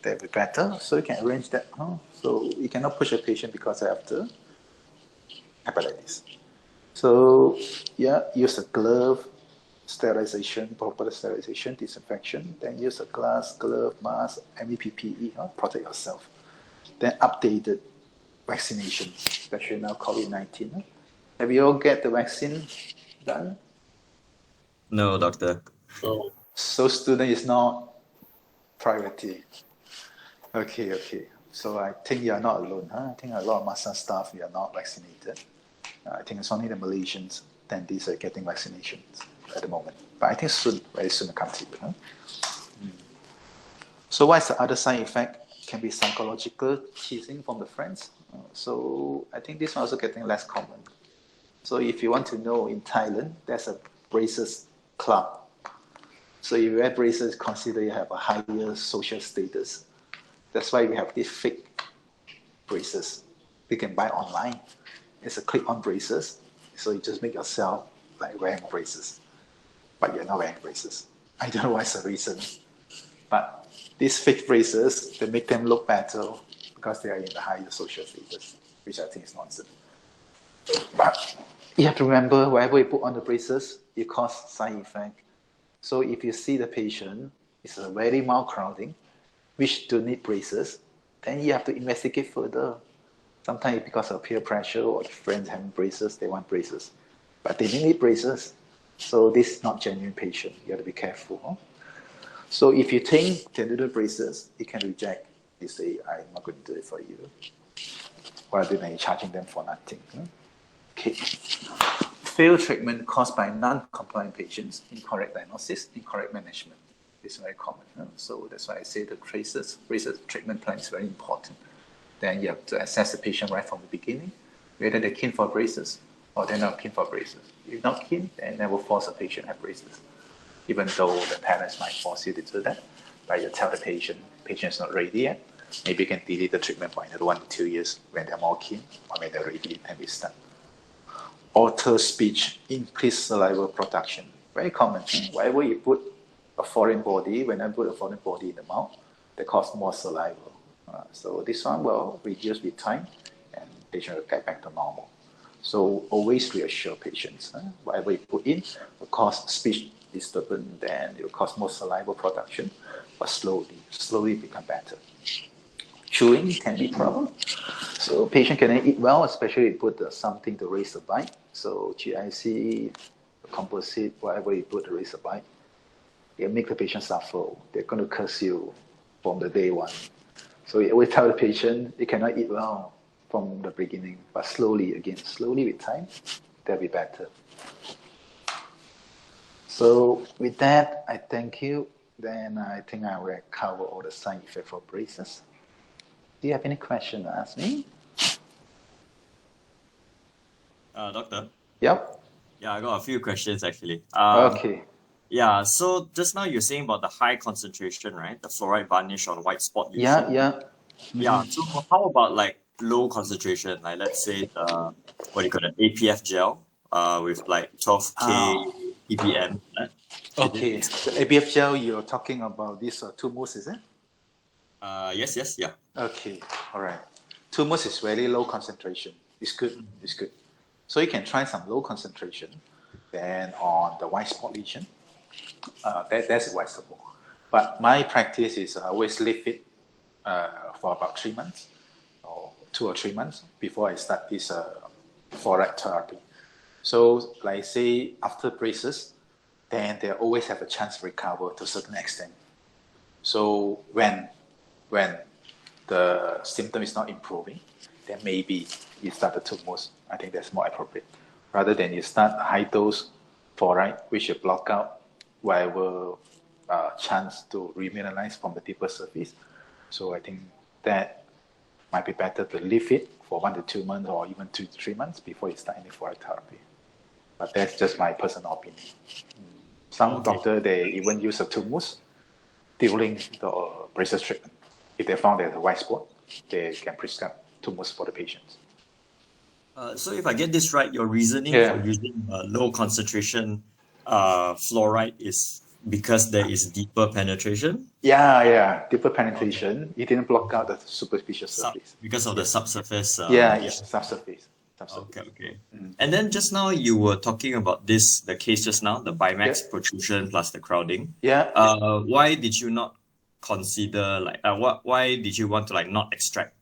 That'll be better. So you can arrange that. So you cannot push a patient because they have the hepatitis. So yeah, use a glove, sterilization, proper sterilization, disinfection. Then use a glass, glove, mask, any PPE, protect yourself. Then updated vaccinations, especially now COVID-19. Have you all get the vaccine done? No, doctor. So student is not priority. Okay. So I think you are not alone. I think a lot of master staff, you are not vaccinated. I think it's only the Malaysians dentists are getting vaccinations at the moment. But I think soon, very soon, will come to you. So what's the other side effect? Can be psychological teasing from the friends. So I think this one also getting less common. So if you want to know, in Thailand, there's a braces club. So if you wear braces, consider you have a higher social status. That's why we have these fake braces. You can buy online. It's a clip-on braces. So you just make yourself like wearing braces. But you're not wearing braces. I don't know what's the reason. But these fake braces, they make them look better because they are in the higher social status, which I think is nonsense. But you have to remember, whatever you put on the braces, it causes side effect. So if you see the patient, it's a very mild crowding, which do need braces, then you have to investigate further. Sometimes because of peer pressure or friends having braces, they want braces. But they didn't need braces. So this is not genuine patient. You have to be careful. Huh? So if you think they need braces, you can reject. You say, I'm not going to do it for you. Rather than charging them for nothing. Huh? Okay. Failed treatment caused by non-compliant patients, incorrect diagnosis, incorrect management. It's very common. Huh? So that's why I say the braces treatment plan is very important. Then you have to assess the patient right from the beginning, whether they're keen for braces or they're not keen for braces. If not keen, then never force a patient to have braces. Even though the parents might force you to do that, but you tell the patient is not ready yet. Maybe you can delay the treatment for another 1 to 2 years when they're more keen, or when they're ready and we start. Alter speech, increase saliva production. Very common. Wherever you put a foreign body, when I put a foreign body in the mouth, they cause more saliva. So this one will reduce with time and patient will get back to normal. So always reassure patients. Whatever you put in will cause speech disturbance, then it will cause more saliva production, but slowly become better. Chewing can be a problem. So patient can eat well, especially if you put something to raise the bite. So GIC, composite, whatever you put to raise the bite, it make the patient suffer. They're going to curse you from the day one. So we always tell the patient you cannot eat well from the beginning, but slowly with time, they'll be better. So with that, I thank you. Then I think I will cover all the side effects for braces. Do you have any question to ask me? Doctor? Yep. Yeah, I got a few questions actually. Okay. Yeah, so just now you're saying about the high concentration, right? The fluoride varnish on white spot lesion. Yeah. Yeah, so how about like low concentration? Like let's say the, what do you call it, APF gel with like 12K ppm. Okay. The ABF gel, you're talking about this tumors, is it? Yes, yeah. Okay, all right. Tumors is very low concentration. It's good. So you can try some low concentration. Then on the white spot lesion, that's advisable. But my practice is I always leave it for about 3 months, or 2 or 3 months before I start this fluoride therapy. So, like say after braces, then they always have a chance to recover to a certain extent. So when the symptom is not improving, then maybe you start the tumors. I think that's more appropriate. Rather than you start high dose fluoride, which will block out whatever chance to remineralize from the deeper surface. So I think that might be better to leave it for 1 to 2 months or even 2 to 3 months before you start any fluoride therapy. But that's just my personal opinion. Some doctors, they even use a tumors during the braces treatment. If they found there's a white spot, they can prescribe tumors for the patients. So if I get this right, your reasoning for using low concentration fluoride is because there is deeper penetration? Yeah, deeper penetration. It didn't block out the superficial surface. Because of the subsurface? Subsurface. Okay. And then just now you were talking about this, the case just now, the bimax protrusion plus the crowding. Why did you not consider why did you want to not extract?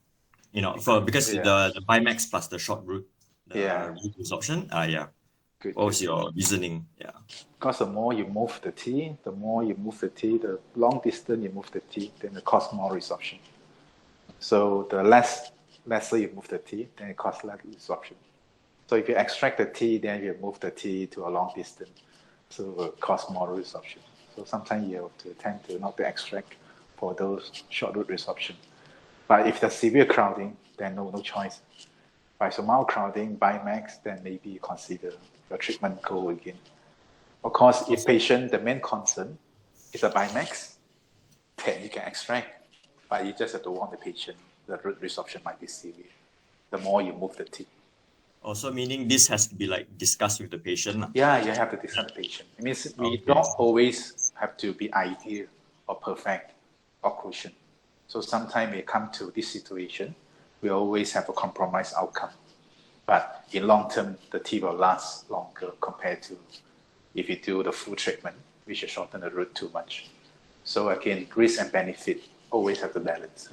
Because the bimax plus the short root, root resorption. Good. What was your reasoning? Because the more you move the teeth, the long distance you move the teeth, then it costs more resorption. So the lesser you move the teeth, then it costs less resorption. So if you extract the teeth, then you move the teeth to a long distance, so it will cost more resorption. So sometimes you have to tend to not to extract for those short root resorption. But if there's severe crowding, then no choice. By so mild crowding, bimax, then maybe you consider your treatment goal again. Of course, if patient, the main concern is a bimax, then you can extract. But you just have to warn the patient the root resorption might be severe the more you move the teeth. Also meaning this has to be discussed with the patient? Yeah, you have to discuss with the patient. It means we don't always have to be ideal or perfect occlusion. So sometimes we come to this situation, we always have a compromised outcome. But in long term, the teeth will last longer compared to if you do the full treatment, which will shorten the root too much. So again, risk and benefit always have to balance.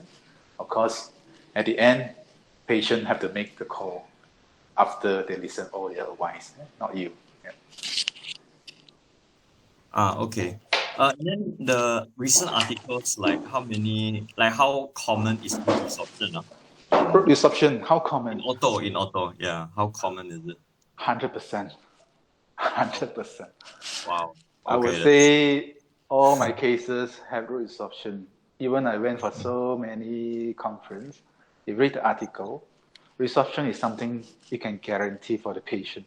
Of course, at the end, patient have to make the call after they listen all their advice, not you. Okay. Then the recent articles, like how common is root resorption? Root resorption, how common? In auto, yeah. How common is it? 100%. 100%. Wow. I would Okay, say all my cases have root resorption. Even I went for so many conferences, you read the article, resorption is something you can guarantee for the patient.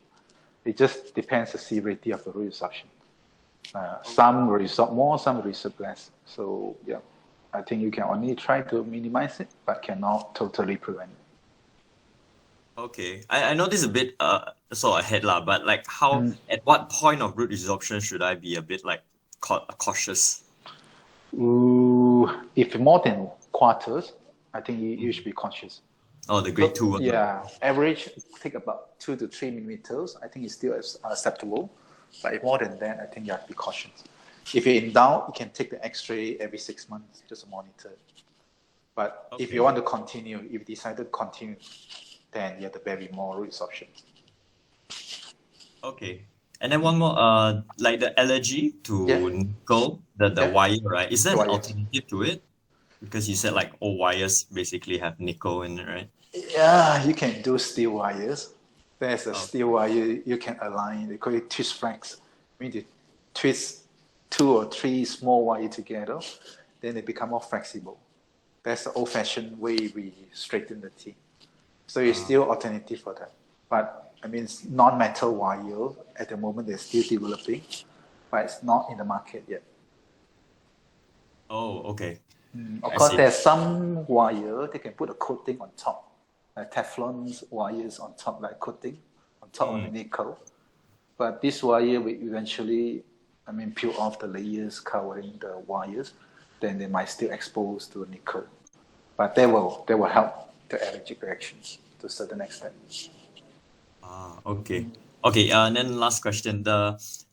It just depends the severity of the root resorption. Some will resorb more, some will resorb less. So yeah, I think you can only try to minimize it, but cannot totally prevent it. Okay. I know this is a bit sort of ahead lah, but like at what point of root resorption should I be a bit like cautious? If more than quarters, I think you should be cautious. Oh, the grade 2 one. Yeah, average take about 2 to 3 millimeters. I think it's still acceptable. But if more than that, I think you have to be cautious. If you're in doubt, you can take the X-ray every 6 months just to monitor. But if you want to continue, if you decide to continue, then you have to bury more root resorption. Okay. And then one more, like the allergy to nickel, the wire, right? Is there an alternative to it? Because you said like all wires basically have nickel in it, right? Yeah, you can do steel wires. There's a steel wire you can align. They call it twist flex. I mean, you twist 2 or 3 small wires together, then they become more flexible. That's the old-fashioned way we straighten the teeth. So it's still alternative for that. But I mean, non-metal wire at the moment they're still developing, but it's not in the market yet. Oh, okay. Of course, there's some wire they can put a coating on top, like Teflon wires on top, like coating on top of the nickel. But this wire will eventually, peel off the layers covering the wires. Then they might still expose to nickel, but they will help the allergic reactions to a certain extent. Okay. Okay, and then last question.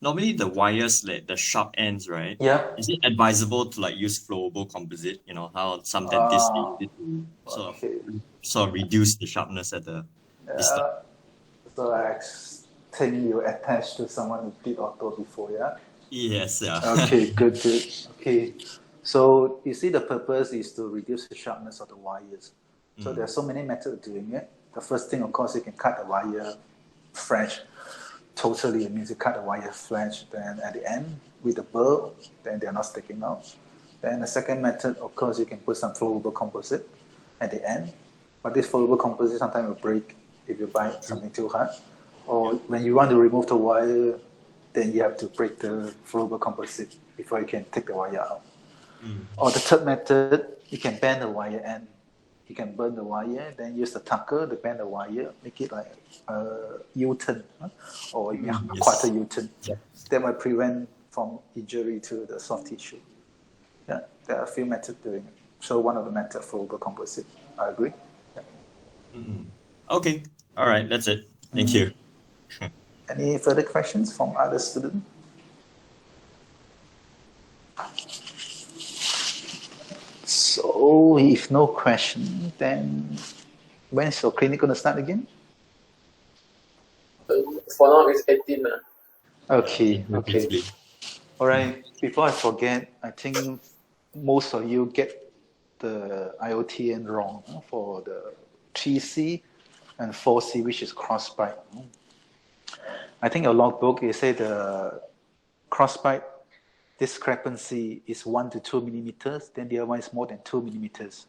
Normally the wires, like the sharp ends, right? Yeah. Is it advisable to like use flowable composite? You know how some dentists use it to sort of reduce the sharpness at the distance. So I think you attached to someone who did ortho before, yeah? Yes, yeah. Okay, good. Okay. So you see the purpose is to reduce the sharpness of the wires. So there are so many methods of doing it. The first thing, of course, you can cut the wire fresh. Totally, it means you cut the wire fresh. Then at the end, with the burr, then they're not sticking out. Then the second method, of course, you can put some flowable composite at the end. But this flowable composite sometimes will break if you bite something too hard. Or when you want to remove the wire, then you have to break the flowable composite before you can take the wire out. Or the third method, you can bend the wire end. You can burn the wire, then use the tucker to bend the wire, make it like a U-turn or a quarter U-turn. Yeah. That might prevent from injury to the soft tissue. Yeah, there are a few methods doing it. So one of the methods for flowable composite. I agree. Yeah. Okay. All right. That's it. Thank you. Any further questions from other students? So if no question, then when is your clinic going to start again? For now, it's 18. Okay. All right. Before I forget, I think most of you get the IOTN wrong for the 3C and 4C, which is crossbite. I think your logbook, you say the crossbite discrepancy is 1 to 2 millimeters, then the other one is more than 2 millimeters.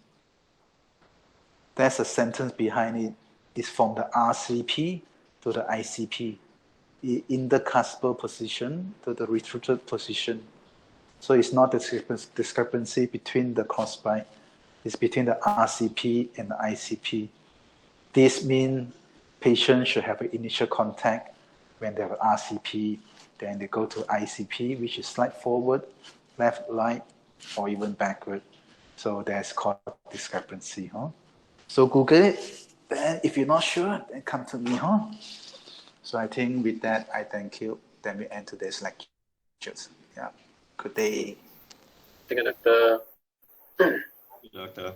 That's a sentence behind it. It's from the RCP to the ICP, in the cuspal position to the retracted position. So it's not the discrepancy between the crossbite, it's between the RCP and the ICP. This means patients should have an initial contact when they have RCP, then they go to ICP, which is slide forward, left, right, or even backward. So that's called discrepancy. So Google it. Then if you're not sure, then come to me. So I think with that, I thank you. Then we end today's lectures. Yeah. Good day. Thank you, Doctor. Doctor.